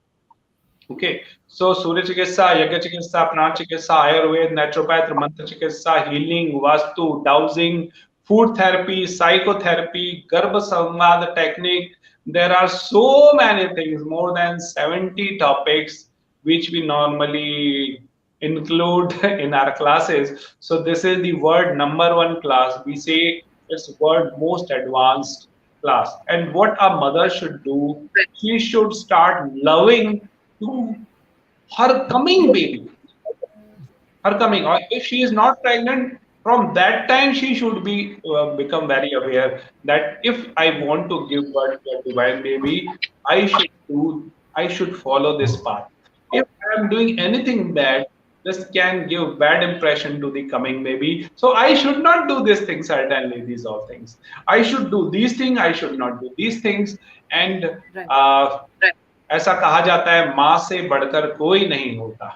Speaker 3: Okay, so Surya Chikitsa, Yaga Chikitsa, Pran Chikitsa, Ayurveda, Naturopath, Mantra Chikitsa, healing, Vastu, dowsing, food therapy, psychotherapy, Garbha Samvad technique. There are so many things, more than 70 topics, which we normally include in our classes. So this is the word number one class. We say it's word most advanced class. And what a mother should do, she should start loving to her coming baby, her coming, or if she is not pregnant, from that time she should be become very aware that if I want to give birth to a divine baby, I should follow this path. If I am doing anything bad, this can give bad impression to the coming baby, so I should not do this thing. Certainly these all things I should do, these things I should not do these things. And
Speaker 5: Right.
Speaker 3: ऐसा कहा जाता है, माँ से बढ़कर कोई नहीं होता,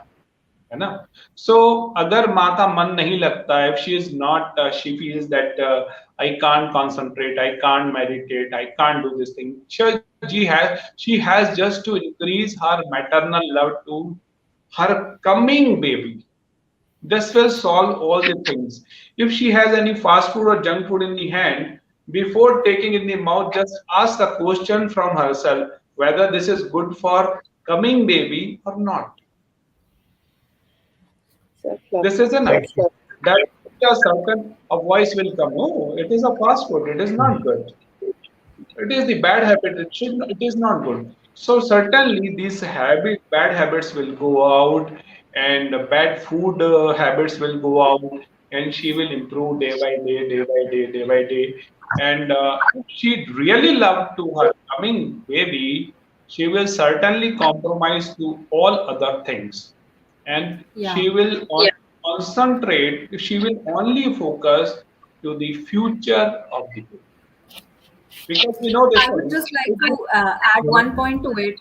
Speaker 3: है ना. सो अगर माँ का मन नहीं लगता, if she is not, she feels that I can't concentrate, I can't meditate, I can't do this thing, she has just to increase her maternal love to her coming baby. This will solve all the things. If she has any fast food or junk food in the hand, before taking in the mouth, just ask a question from herself whether this is good for coming baby or not.
Speaker 4: Self-love.
Speaker 3: This is enough.
Speaker 2: Thank you.
Speaker 3: That a certain a voice will come. Oh, it is a fast food. It is not good. It is the bad habit. It is not good. So certainly these bad habits will go out, and bad food habits will go out, and she will improve day by day, day by day, day by day. And if she really loved to her coming baby, she will certainly compromise to all other things, and
Speaker 5: Yeah.
Speaker 3: she will concentrate. She will only focus to the future of the baby, because we know this
Speaker 5: I would
Speaker 3: one.
Speaker 5: just like to add one point to it.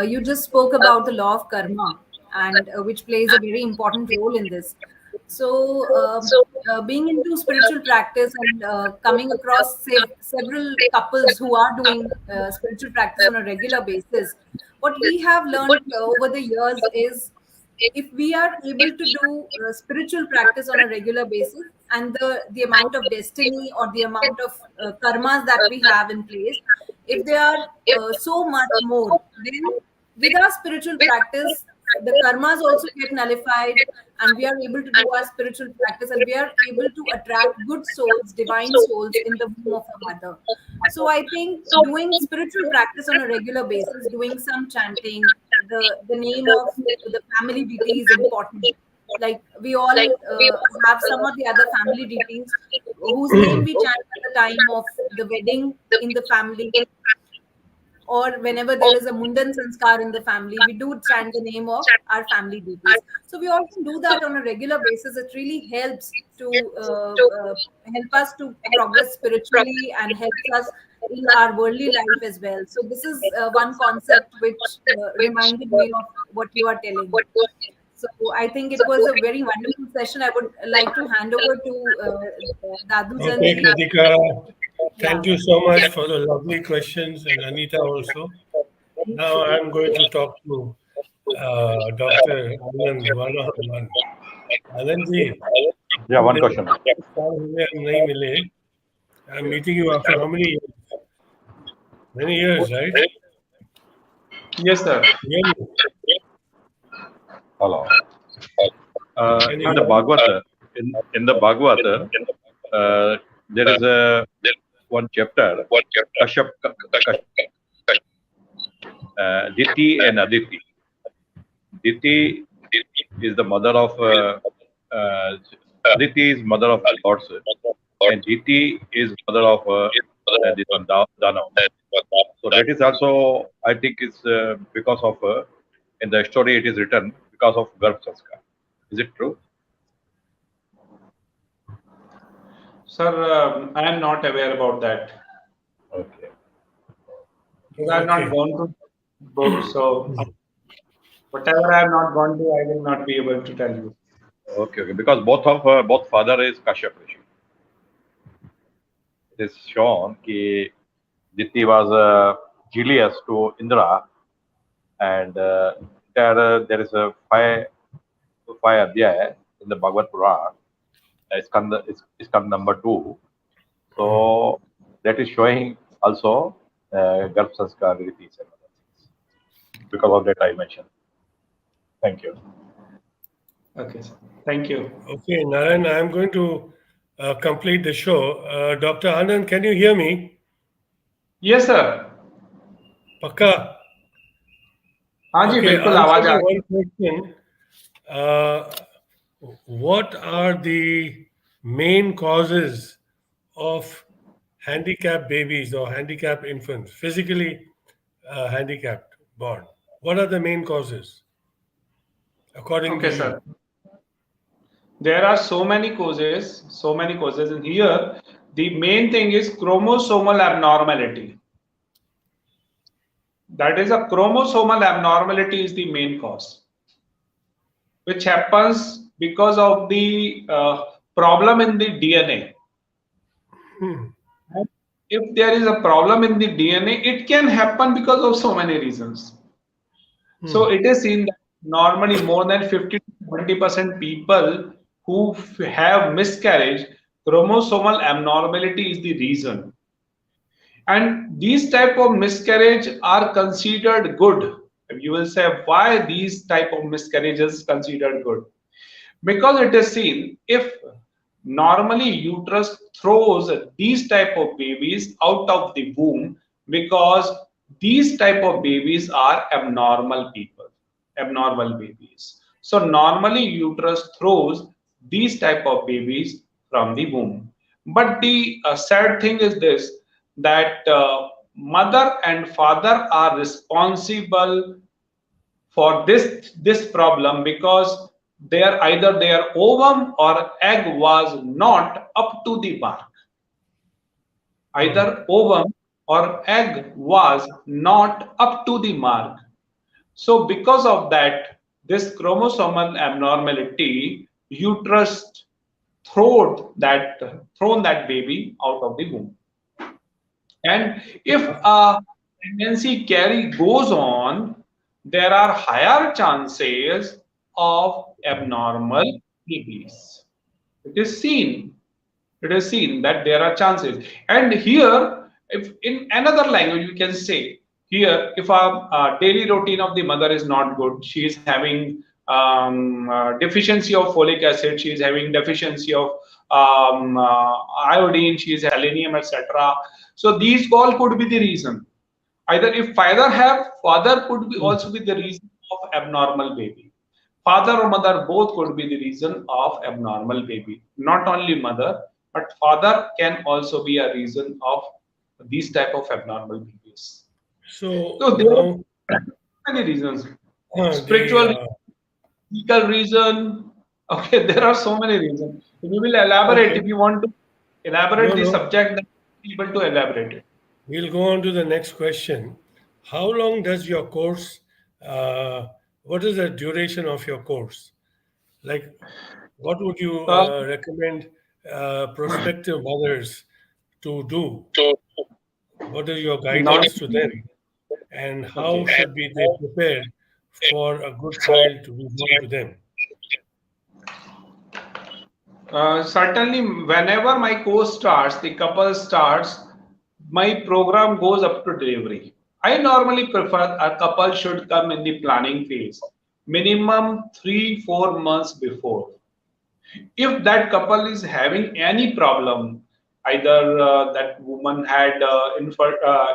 Speaker 5: You just spoke about the law of karma, and which plays a very important role in this. So, being into spiritual practice and coming across several couples who are doing spiritual practice on a regular basis, what we have learned over the years is if we are able to do spiritual practice on a regular basis, and the amount of destiny or the amount of karmas that we have in place, if they are so much more, then with our spiritual practice the karmas also get nullified, and we are able to do our spiritual practice, and we are able to attract good souls, divine souls in the womb of a mother. So I think doing spiritual practice on a regular basis, doing some chanting, the name of the family deity is important. Like we all have some of the other family deities whose name we chant at the time of the wedding in the family, or whenever there is a mundan sanskar in the family, we do chant the name of our family deities. So we often do that on a regular basis. It really helps to help us to progress spiritually and helps us in our worldly life as well. So this is one concept which reminded me of what you are telling. So I think it was a very wonderful session. I would like to hand over to Dadu
Speaker 2: Okay,
Speaker 5: Zanji.
Speaker 2: Kritika,
Speaker 5: Yeah.
Speaker 2: thank you so much for the lovely questions, and Anita also. Now I'm going to talk to Dr. Anand one on one. Anand ji,
Speaker 1: Yeah, one question.
Speaker 2: nahi mile. I'm meeting you after how many years? Many years, right?
Speaker 3: Yes, sir.
Speaker 2: Really?
Speaker 1: Hello.
Speaker 2: Can you
Speaker 1: In the
Speaker 2: hear me?
Speaker 1: Bhagavata, in the Bhagavata, there is a one chapter, Kashyap, Diti and Aditi. Diti is the mother of Aditi is mother of gods, and Diti is mother of this one Danav. So that is also, I think, is because of in the story it is written because of Garbh Sanskar. Is it true?
Speaker 3: Sir, I am not aware about that.
Speaker 1: Okay.
Speaker 3: Because I have not
Speaker 2: Okay.
Speaker 3: gone to book, so whatever I have not gone to, I will not be able to tell you.
Speaker 1: Okay, okay. Because both father is Kashyap Rishi. It is shown that Diti was jealous to Indra, and there is a five adhyaya in the Bhagavad Purana. Skanda number 2. So that is showing also Garbh Sanskar Ritis and other things. Because of that I mentioned. Thank you.
Speaker 3: Okay, sir. Thank you.
Speaker 2: Okay, Narayan, I'm going to complete the show. Dr. Anand, can you hear me?
Speaker 3: Yes, sir.
Speaker 2: Pakka?
Speaker 3: हाँ जी,
Speaker 2: Okay,
Speaker 3: बिल्कुल
Speaker 2: answer
Speaker 3: आवाज आ
Speaker 2: me
Speaker 3: रही
Speaker 2: one question. Uh, what are the main causes of handicapped babies or handicapped infants, physically handicapped born? What are the main causes,
Speaker 3: है.
Speaker 2: according to
Speaker 3: Okay,
Speaker 2: you?
Speaker 3: sir. There are so many causes in here. The main thing is chromosomal abnormality. That is, a chromosomal abnormality is the main cause, which happens because of the problem in the DNA.
Speaker 2: Hmm.
Speaker 3: And if there is a problem in the DNA, it can happen because of so many reasons. So it is seen that normally more than 50 to 20% people who have miscarriage, chromosomal abnormality is the reason. And these type of miscarriage are considered good. You will say why these type of miscarriages considered good? Because it is seen if normally uterus throws these type of babies out of the womb because these type of babies are abnormal babies. So normally uterus throws these type of babies from the womb. But the sad thing is this, that mother and father are responsible for this problem, because either their ovum or egg was not up to the mark. Either ovum or egg was not up to the mark. So because of that, this chromosomal abnormality, uterus thrown that baby out of the womb. And if a pregnancy carry goes on, there are higher chances of abnormal babies. It is seen. It is seen that there are chances. And here, if in another language, you can say here, if a daily routine of the mother is not good, she is having deficiency of folic acid, she is having deficiency of iodine, she is selenium, etc. So these all could be the reason. Either if father could be also be the reason of abnormal baby. Father or mother both could be the reason of abnormal baby. Not only mother, but father can also be a reason of these type of abnormal babies.
Speaker 2: So
Speaker 3: So there
Speaker 2: now
Speaker 3: are many reasons. Spiritual,
Speaker 2: the
Speaker 3: legal reason. Okay, there are so many reasons. If you will elaborate,
Speaker 2: okay.
Speaker 3: if you want to elaborate the
Speaker 2: No.
Speaker 3: subject, then be able to elaborate it.
Speaker 2: We'll go on to the next question. How long does your course? Uh, what is the duration of your course? Like, what would you
Speaker 3: Uh,
Speaker 2: recommend prospective mothers to do? What is your guidance to
Speaker 3: normally,
Speaker 2: them? And how
Speaker 3: okay.
Speaker 2: should be they prepare for a good child to be born to them?
Speaker 3: Certainly, whenever my course starts, the couple starts, my program goes up to delivery. I normally prefer a couple should come in the planning phase, minimum 3-4 months before. If that couple is having any problem, either that woman had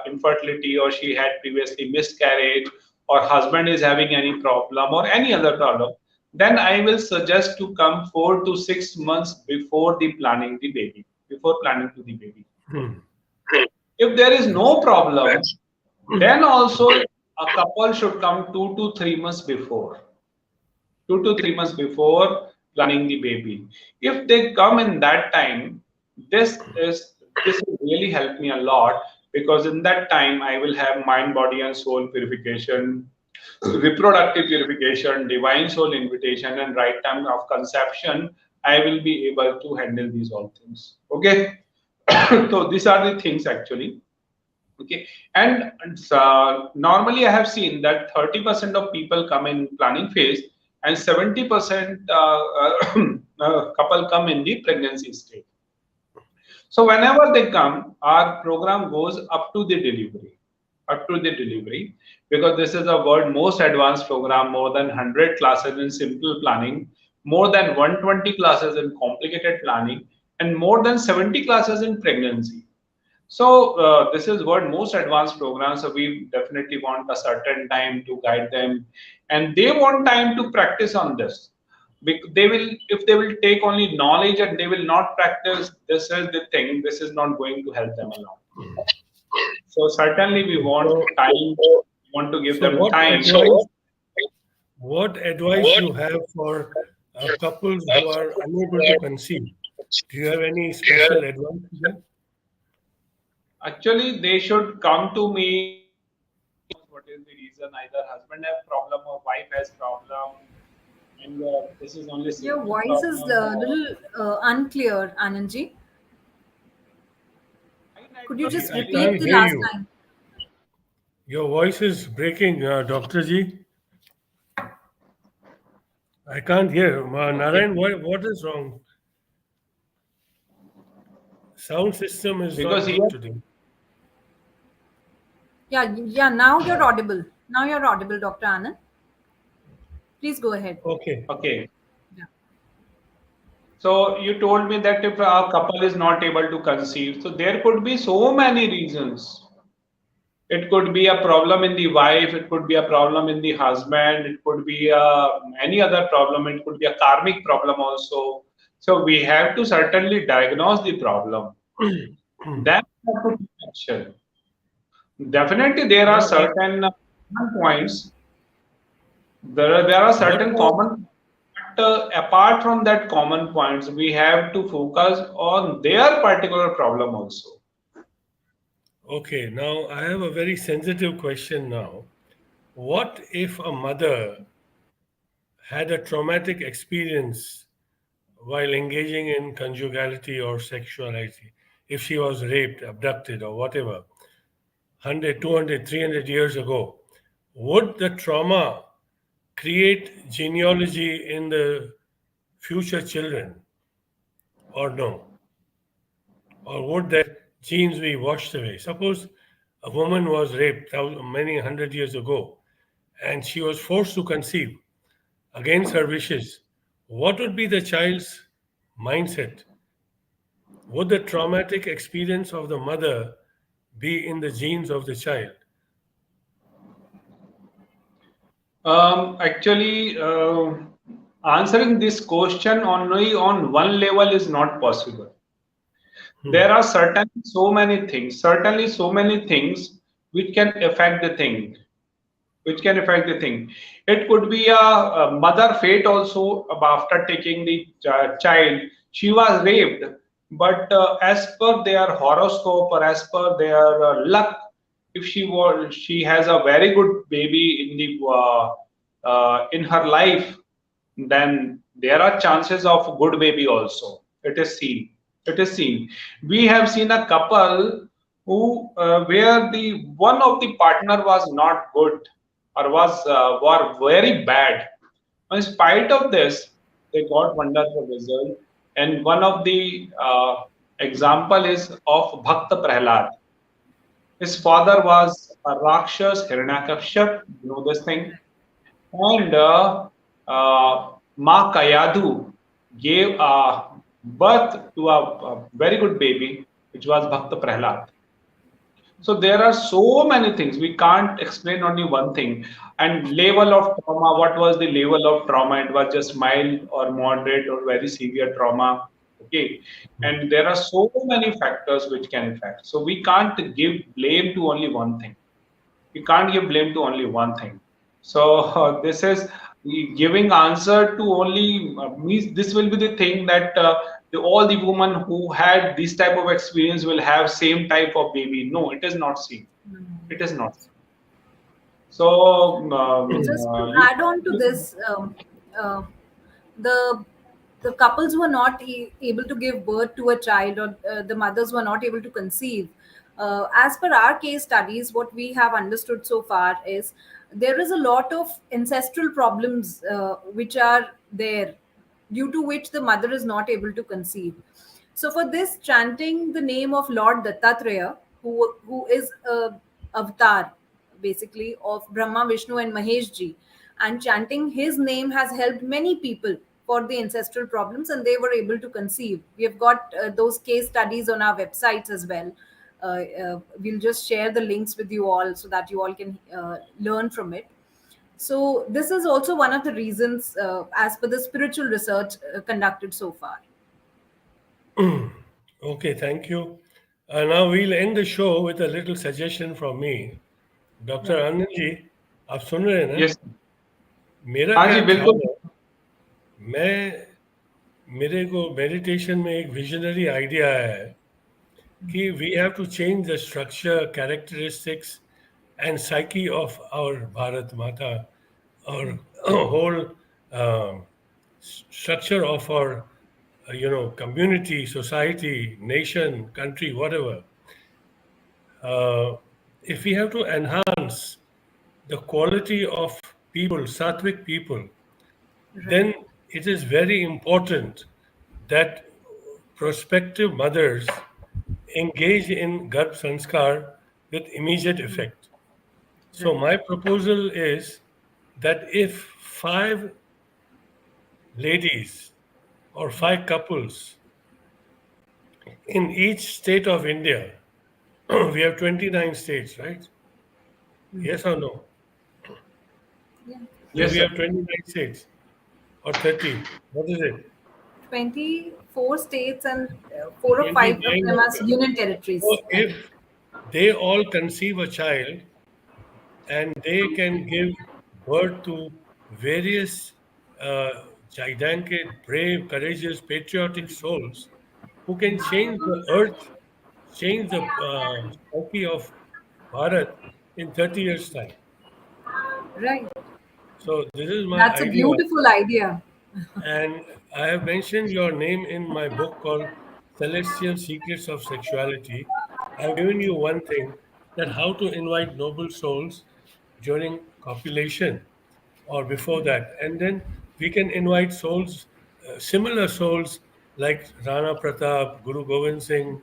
Speaker 3: infertility, or she had previously miscarriage, or husband is having any problem or any other problem, then I will suggest to come 4 to 6 months before the planning the baby, before planning to the baby.
Speaker 2: Hmm.
Speaker 3: If there is
Speaker 2: That's
Speaker 3: no problem, then also a couple should come 2 to 3 months before. 2 to 3 months before planning the baby. If they come in that time, this will really help me a lot, because in that time I will have mind, body, and soul purification, reproductive purification, divine soul invitation, and right time of conception. I will be able to handle these all things. Okay, so these are the things actually. Okay, and normally I have seen that 30% of people come in planning phase, and 70% couple come in the pregnancy stage. So whenever they come, our program goes up to the delivery, because this is a world most advanced program, more than 100 classes in simple planning, more than 120 classes in complicated planning, and more than 70 classes in pregnancy. So this is what most advanced programs. So we definitely want a certain time to guide them, and they want time to practice on this. They will, if they will take only knowledge and they will not practice, this is the thing. This is not going to help them along. So certainly we
Speaker 2: okay.
Speaker 3: want
Speaker 2: So,
Speaker 3: time. We want to give
Speaker 2: so
Speaker 3: them
Speaker 2: what
Speaker 3: time.
Speaker 2: advice? What advice you have for couples who are unable to conceive? Do you have any special advice to them?
Speaker 3: Actually, they should come to me. What is the reason? Either husband has problem or wife has problem, and this is only
Speaker 5: Your
Speaker 3: simple
Speaker 5: voice is
Speaker 3: problem.
Speaker 5: a little unclear, Anandji.
Speaker 3: My
Speaker 5: Could you
Speaker 3: network is
Speaker 5: just
Speaker 2: I
Speaker 3: really
Speaker 5: repeat
Speaker 2: can't
Speaker 5: the
Speaker 2: hear
Speaker 5: last
Speaker 2: you.
Speaker 5: line?
Speaker 2: Your voice is breaking, Dr. Ji. I can't hear.
Speaker 3: okay,
Speaker 2: Narayan, what is wrong? Sound system is
Speaker 3: because
Speaker 2: not
Speaker 3: here,
Speaker 2: good today.
Speaker 5: Yeah, yeah. Now you're audible. Now you're audible, Dr. Anand. Please go ahead.
Speaker 2: Okay.
Speaker 3: okay.
Speaker 5: Yeah.
Speaker 3: So you told me that if a couple is not able to conceive, so there could be so many reasons. It could be a problem in the wife, it could be a problem in the husband, it could be any other problem, it could be a karmic problem also. So we have to certainly diagnose the problem. Then we have to take action. Definitely, there are
Speaker 2: Now,
Speaker 3: certain common points. There are
Speaker 2: what
Speaker 3: certain
Speaker 2: about
Speaker 3: common, but apart from that common points, we have to focus on their particular problem also.
Speaker 2: okay? Now, I have a very sensitive question now. What if a mother had a traumatic experience while engaging in conjugality or sexuality? If she was raped, abducted, or whatever, 100, 200, 300 years ago, would the trauma create genealogy in the future children or no? Or would that genes be washed away? Suppose a woman was raped many hundred years ago and she was forced to conceive against her wishes. What would be the child's mindset? Would the traumatic experience of the mother be in the genes of the child?
Speaker 3: Actually, answering this question only on one level is not possible.
Speaker 2: Hmm.
Speaker 3: There are certainly so many things which can affect the thing, which can affect the thing. It could be a mother fate also after taking the child. She was raped, but as per their horoscope or as per their luck, if she has a very good baby in her life, then there are chances of good baby also. It is seen. It is seen. We have seen a couple who where the one of the partner was not good or were very bad. In spite of this, they got wonderful result. And one of the example is of Bhakta Prahlad. His father was a Rakshas, Hiranyakashyap, you know this thing. And Ma Kayadu gave birth to a very good baby, which was Bhakta Prahlad. So there are so many things. We can't explain only one thing. And level of trauma, what was the level of trauma? It was just mild or moderate or very severe trauma. Okay. And there are so many factors which can affect. So we can't give blame to only one thing. You can't give blame to only one thing. So this is giving answer to only means this will be the thing that all the women who had this type of experience will have same type of baby. No, it is not seen. It is not. So
Speaker 5: Just to add on to this, uh, the the couples were not able to give birth to a child, or the mothers were not able to conceive. As per our case studies, what we have understood so far is there is a lot of ancestral problems which are there, due to which the mother is not able to conceive. So for this, chanting the name of Lord Dattatreya, who is a avatar basically of Brahma, Vishnu, and Mahesh ji, and chanting his name has helped many people for the ancestral problems, and they were able to conceive. We have got those case studies on our websites as well. We'll just share the links with you all so that you all can learn from it. So this is also one of the reasons, as per the spiritual research conducted so far.
Speaker 2: Okay, thank you. Now we'll end the show with a little suggestion from me. Doctor
Speaker 5: Right.
Speaker 2: Anand ji, आप सुन रहे हैं ना?
Speaker 3: yes.
Speaker 2: मेरा
Speaker 3: हाँ
Speaker 2: क्या
Speaker 3: जी
Speaker 2: ख्याल
Speaker 3: बिल्कुल.
Speaker 2: है, मैं मेरे को मेडिटेशन में एक विजनरी आइडिया है कि we have to change the structure, characteristics and psyche of our Bharat Mata और whole structure of our community, society, nation, country, whatever. If we have to enhance the quality of people, sattvic people,
Speaker 5: Right.
Speaker 2: then it is very important that prospective mothers engage in Garbh Sanskar with immediate effect. So,
Speaker 5: Right.
Speaker 2: my proposal is that if 5 ladies or 5 couples in each state of India, we have 29 states, right? Yes or no?
Speaker 5: Yeah.
Speaker 2: Do
Speaker 3: Yes,
Speaker 2: we
Speaker 3: sir.
Speaker 2: have 29 states or 30? What is it?
Speaker 5: 24 states and 4 or 5 of
Speaker 2: 29
Speaker 5: them
Speaker 2: of
Speaker 5: as
Speaker 2: them.
Speaker 5: union
Speaker 2: So
Speaker 5: territories, I think.
Speaker 2: if they all conceive a child and they can give birth to various uh, gigantic, brave, courageous, patriotic souls who can change the earth, change the psyche of Bharat in 30 years' time.
Speaker 5: Right.
Speaker 2: So this is my
Speaker 5: That's a
Speaker 2: idea.
Speaker 5: beautiful idea.
Speaker 2: And I have mentioned your name in my book called Celestial Secrets of Sexuality. I've given you one thing, that how to invite noble souls during copulation or before that. And then we can invite souls, similar souls like Rana Pratap, Guru Govind Singh,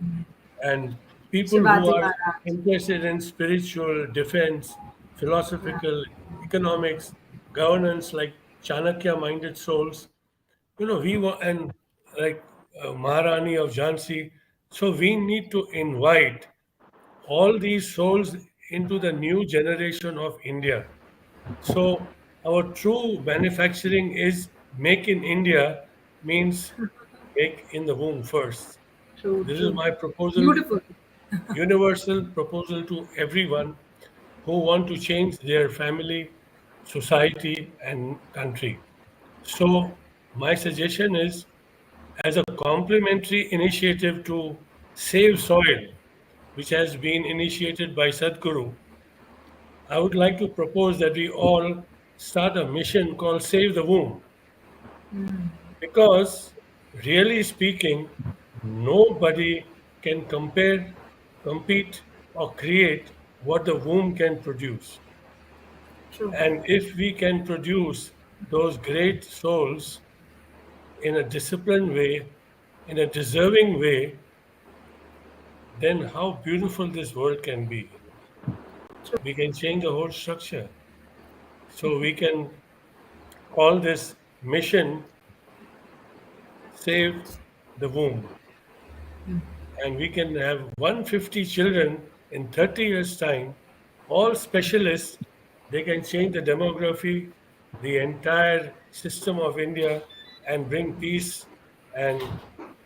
Speaker 2: and people who
Speaker 5: Shivaji
Speaker 2: are
Speaker 5: Maharaj.
Speaker 2: interested in spiritual defense, philosophical, economics, governance, like Chanakya minded souls. We want, and like Maharani of Jhansi. So we need to invite all these souls into the new generation of India. So our true manufacturing is make in India, means make in the womb first.
Speaker 5: True,
Speaker 2: This is
Speaker 5: true.
Speaker 2: my proposal,
Speaker 5: Beautiful.
Speaker 2: universal proposal to everyone who want to change their family, society, and country. So my suggestion is, as a complementary initiative to save soil, which has been initiated by Sadhguru, I would like to propose that we all start a mission called Save the Womb. Because, really speaking, nobody can compare, compete, or create what the womb can produce.
Speaker 5: True.
Speaker 2: And if we can produce those great souls in a disciplined way, in a deserving way, then how beautiful this world can be. We can change the whole structure. So we can call this mission Save the Womb. And we can have 150 children in 30 years' time, all specialists. They can change the demography, the entire system of India, and bring peace and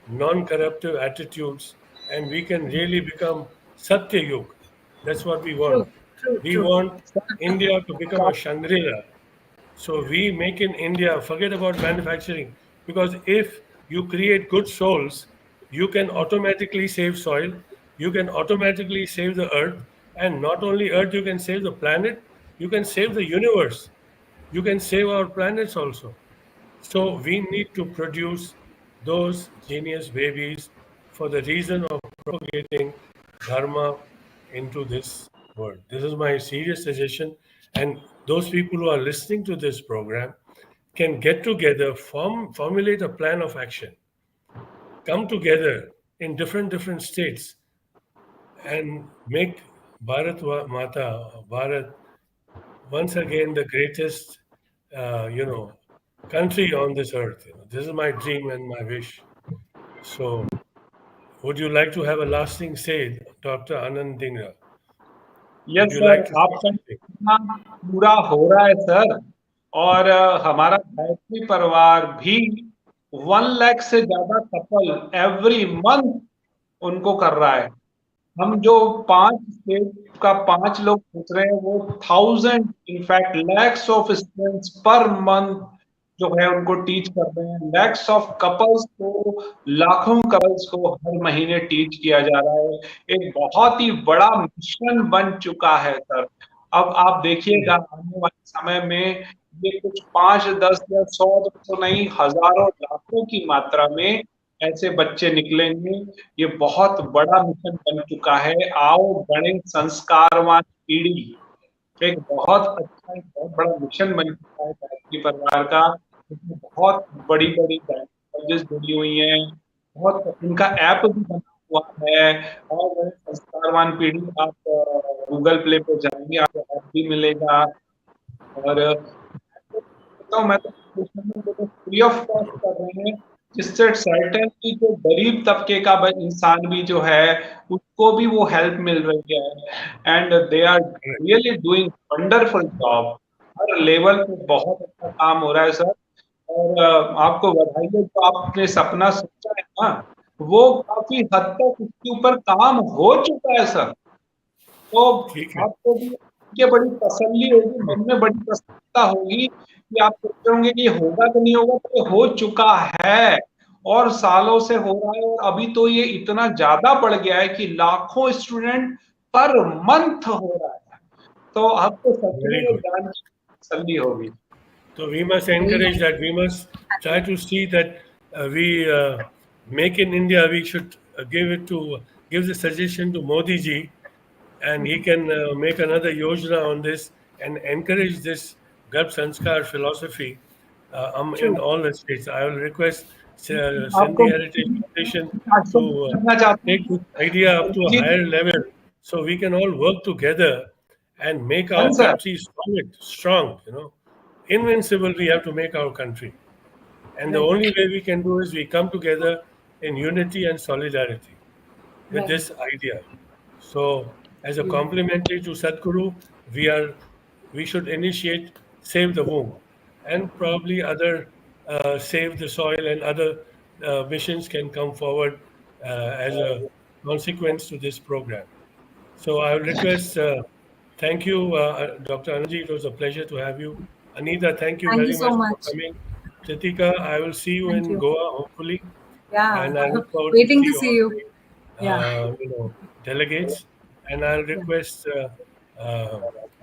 Speaker 2: non corruptive attitudes. And we can really become Satya Yug. That's what we want.
Speaker 5: True. True.
Speaker 2: We
Speaker 5: True.
Speaker 2: want India to become a Shangri-La. So we make in India, forget about manufacturing, because if you create good souls, you can automatically save soil, you can automatically save the earth, and not only earth, you can save the planet, you can save the universe, you can save our planets also. So we need to produce those genius babies for the reason of propagating dharma into this world. This is my serious suggestion. And those people who are listening to this program can get together, formulate a plan of action, come together in different states, and make Bharat once again the greatest, uh, you know, country on this earth. This is my dream and my wish. So, would you like to have a lasting say, Dr. Anand Dhingra? Would
Speaker 3: yes
Speaker 2: you
Speaker 3: sir,
Speaker 2: like to say
Speaker 3: आपका
Speaker 2: something?
Speaker 3: सपना पूरा हो रहा है sir. और हमारा गायत्री परिवार भी 1 लाख से ज्यादा कपल एवरी मंथ उनको कर रहा है। हम जो 5 स्टेट का 5 लोग सोच रहे हैं वो 1000 in fact lakhs of students per month जो है उनको टीच कर रहे हैं। लैक्स ऑफ कपल्स को, लाखों कपल्स को हर महीने टीच किया जा रहा है। एक बहुत ही बड़ा मिशन बन चुका है सर। अब आप देखिएगा आने वाले समय में ये कुछ 5-10 या 100 200 नहीं, हजारों लाखों की मात्रा में ऐसे बच्चे निकलेंगे। ये बहुत बड़ा मिशन बन चुका है। आओ बड़े संस्कारवान पीढ़ी, एक बहुत अच्छा, एक बहुत बड़ा मिशन बन चुका है गायत्री परिवार का। इसमें बहुत बड़ी-बड़ी कॉलेजेस जुड़ी हुई हैं, बहुत इनका ऐप भी बना हुआ है। और बड़े संस्कारवान पीढ़ी, आप गूगल प्ले पे जाएँगे, आपको ऐप भी मिलेगा। और मैं तो फ्री ऑफ कॉस्ट कर रहे हैं। जिससे सर्टेनली जो गरीब तबके का इंसान भी जो है उसको भी वो हेल्प मिल रही है and they are really doing wonderful job. हर लेवल पे बहुत अच्छा काम हो रहा है सर। और आपको बधाई है जो आपने सपना सोचा है ना वो काफी हद तक उसके ऊपर काम हो चुका है सर। तो
Speaker 2: ठीक है।
Speaker 3: आपको भी ये बड़ी तसल्ली होगी, मन में बड़ी प्रसन्नता होगी कि आप सोच रहे होंगे कि ये होगा कि नहीं होगा, तो ये हो चुका है और सालों से हो रहा है और अभी तो ये इतना ज्यादा बढ़ गया है कि लाखों स्टूडेंट पर मंथ हो रहा है। तो आपको सच में
Speaker 2: Very
Speaker 3: ये
Speaker 2: good.
Speaker 3: जान के तसल्ली होगी।
Speaker 2: So we must encourage that. We must try to see that we make in India. We should give the suggestion to Modi ji, and he can make another yojana on this and encourage this Garb Sanskar philosophy in
Speaker 4: True.
Speaker 2: all the states. I will request
Speaker 3: आपको
Speaker 2: Sindhi Heritage Foundation
Speaker 3: आपको
Speaker 2: to
Speaker 3: करना चाहता
Speaker 2: take
Speaker 3: हूँ
Speaker 2: this idea up to a
Speaker 3: जी
Speaker 2: higher level so we can all work together and make
Speaker 3: हाँ
Speaker 2: our
Speaker 3: sir
Speaker 2: country solid, strong, invincible. We have to make our country. And the
Speaker 4: Right.
Speaker 2: only way we can do is we come together in unity and solidarity with
Speaker 4: Right.
Speaker 2: this idea. So, as a
Speaker 4: Yeah.
Speaker 2: complementary to Sadhguru, we should initiate Save the Womb, and probably other Save the Soil and other missions can come forward as a consequence to this program. So I will request, thank you, Dr. Anji. It was a pleasure to have you. Anita, thank you
Speaker 5: Thank you
Speaker 2: very
Speaker 5: so
Speaker 2: much for
Speaker 5: much.
Speaker 2: coming. Kritika, I will see you
Speaker 5: Thank
Speaker 2: in
Speaker 5: you.
Speaker 2: Goa, hopefully,
Speaker 5: Yeah.
Speaker 2: and I look forward to
Speaker 5: Waiting
Speaker 2: see
Speaker 5: to see
Speaker 2: all
Speaker 5: you.
Speaker 2: the
Speaker 5: Yeah.
Speaker 2: delegates. And I'll
Speaker 5: Yeah.
Speaker 2: request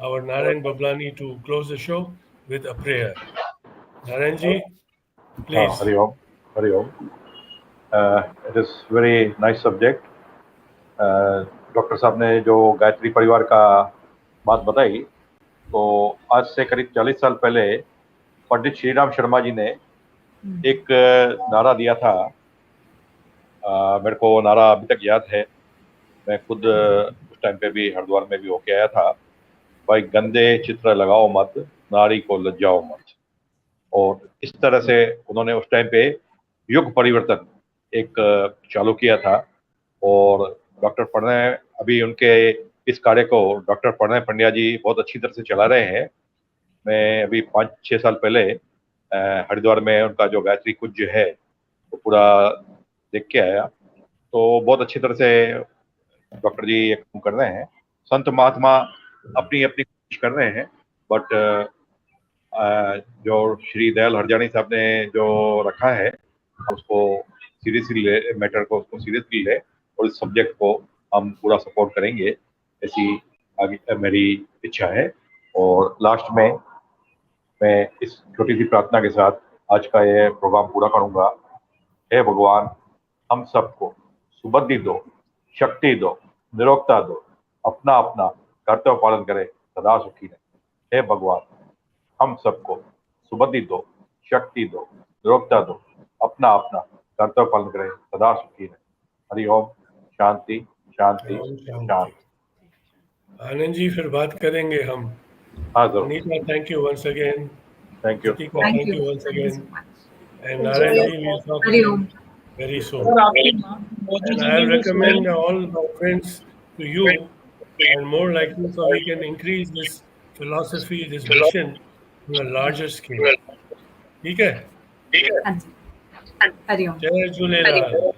Speaker 2: our Narayan Bablani to close the show with a prayer. Narayanji, please.
Speaker 1: Hari Om. Hari Om. It is very nice subject. Doctor साहब ने जो गायत्री परिवार का बात बताई, तो आज से करीब 40 साल पहले पंडित श्रीराम शर्मा जी ने एक नारा दिया था। मेरे को नारा अभी तक याद है। मैं खुद उस टाइम पे भी हरिद्वार में भी होके आया था। भाई, गंदे चित्र लगाओ मत, नारी को लज्जाओ मत। और इस तरह से उन्होंने उस टाइम पे युग परिवर्तन एक चालू किया था। और डॉक्टर प्रणय, अभी उनके इस कार्य को डॉक्टर प्रणय पंड्या जी बहुत अच्छी तरह से चला रहे हैं। मैं अभी 5-6 साल पहले हरिद्वार में उनका जो गायत्री कुंज है वो पूरा देख के आया। तो बहुत अच्छी तरह से डॉक्टर जी ये काम कर रहे हैं। संत महात्मा अपनी अपनी कोशिश कर रहे हैं, बट जो श्री दयाल हरजानी साहब ने जो रखा है उसको सीरियसली ले, मैटर को उसको सीरियसली ले और इस सब्जेक्ट को हम पूरा सपोर्ट करेंगे, ऐसी आगे मेरी इच्छा है। और लास्ट में मैं इस छोटी सी प्रार्थना के साथ आज का ये प्रोग्राम पूरा करूंगा। हे भगवान, हम सबको सुबुद्धि दो, शक्ति दो, निरोगता दो, अपना अपना कर्तव्य पालन करें, सदा सुखी रहे। हे भगवान, हम सबको सुबुद्धि दो, शक्ति दो, निरोगता दो, अपना अपना कर्तव्य पालन करें, सदा सुखी रहे। हरि ओम। शांति शांति
Speaker 2: ओम शांति।
Speaker 1: शांति।
Speaker 2: आनंद जी, फिर बात करेंगे हम।
Speaker 1: हाँ जरूर।
Speaker 2: Anita, thank you once again.
Speaker 1: Thank you.
Speaker 2: Kritika,
Speaker 5: Thank
Speaker 2: thank
Speaker 5: you.
Speaker 2: you once
Speaker 5: Thank you
Speaker 2: again.
Speaker 5: so much.
Speaker 2: And
Speaker 4: Enjoy
Speaker 2: Narayan
Speaker 4: your
Speaker 2: ji, we'll talk to
Speaker 5: Hari
Speaker 2: you
Speaker 5: Om.
Speaker 2: very soon.
Speaker 3: Sir आपकी Modi
Speaker 2: And
Speaker 3: जी ने
Speaker 2: I'll
Speaker 3: भी
Speaker 2: recommend all my friends to you and more like you so we can increase this philosophy, this mission on a larger scale. ठीक है?
Speaker 5: हाँ जी। Hari Om.
Speaker 2: जय झूलेलाल।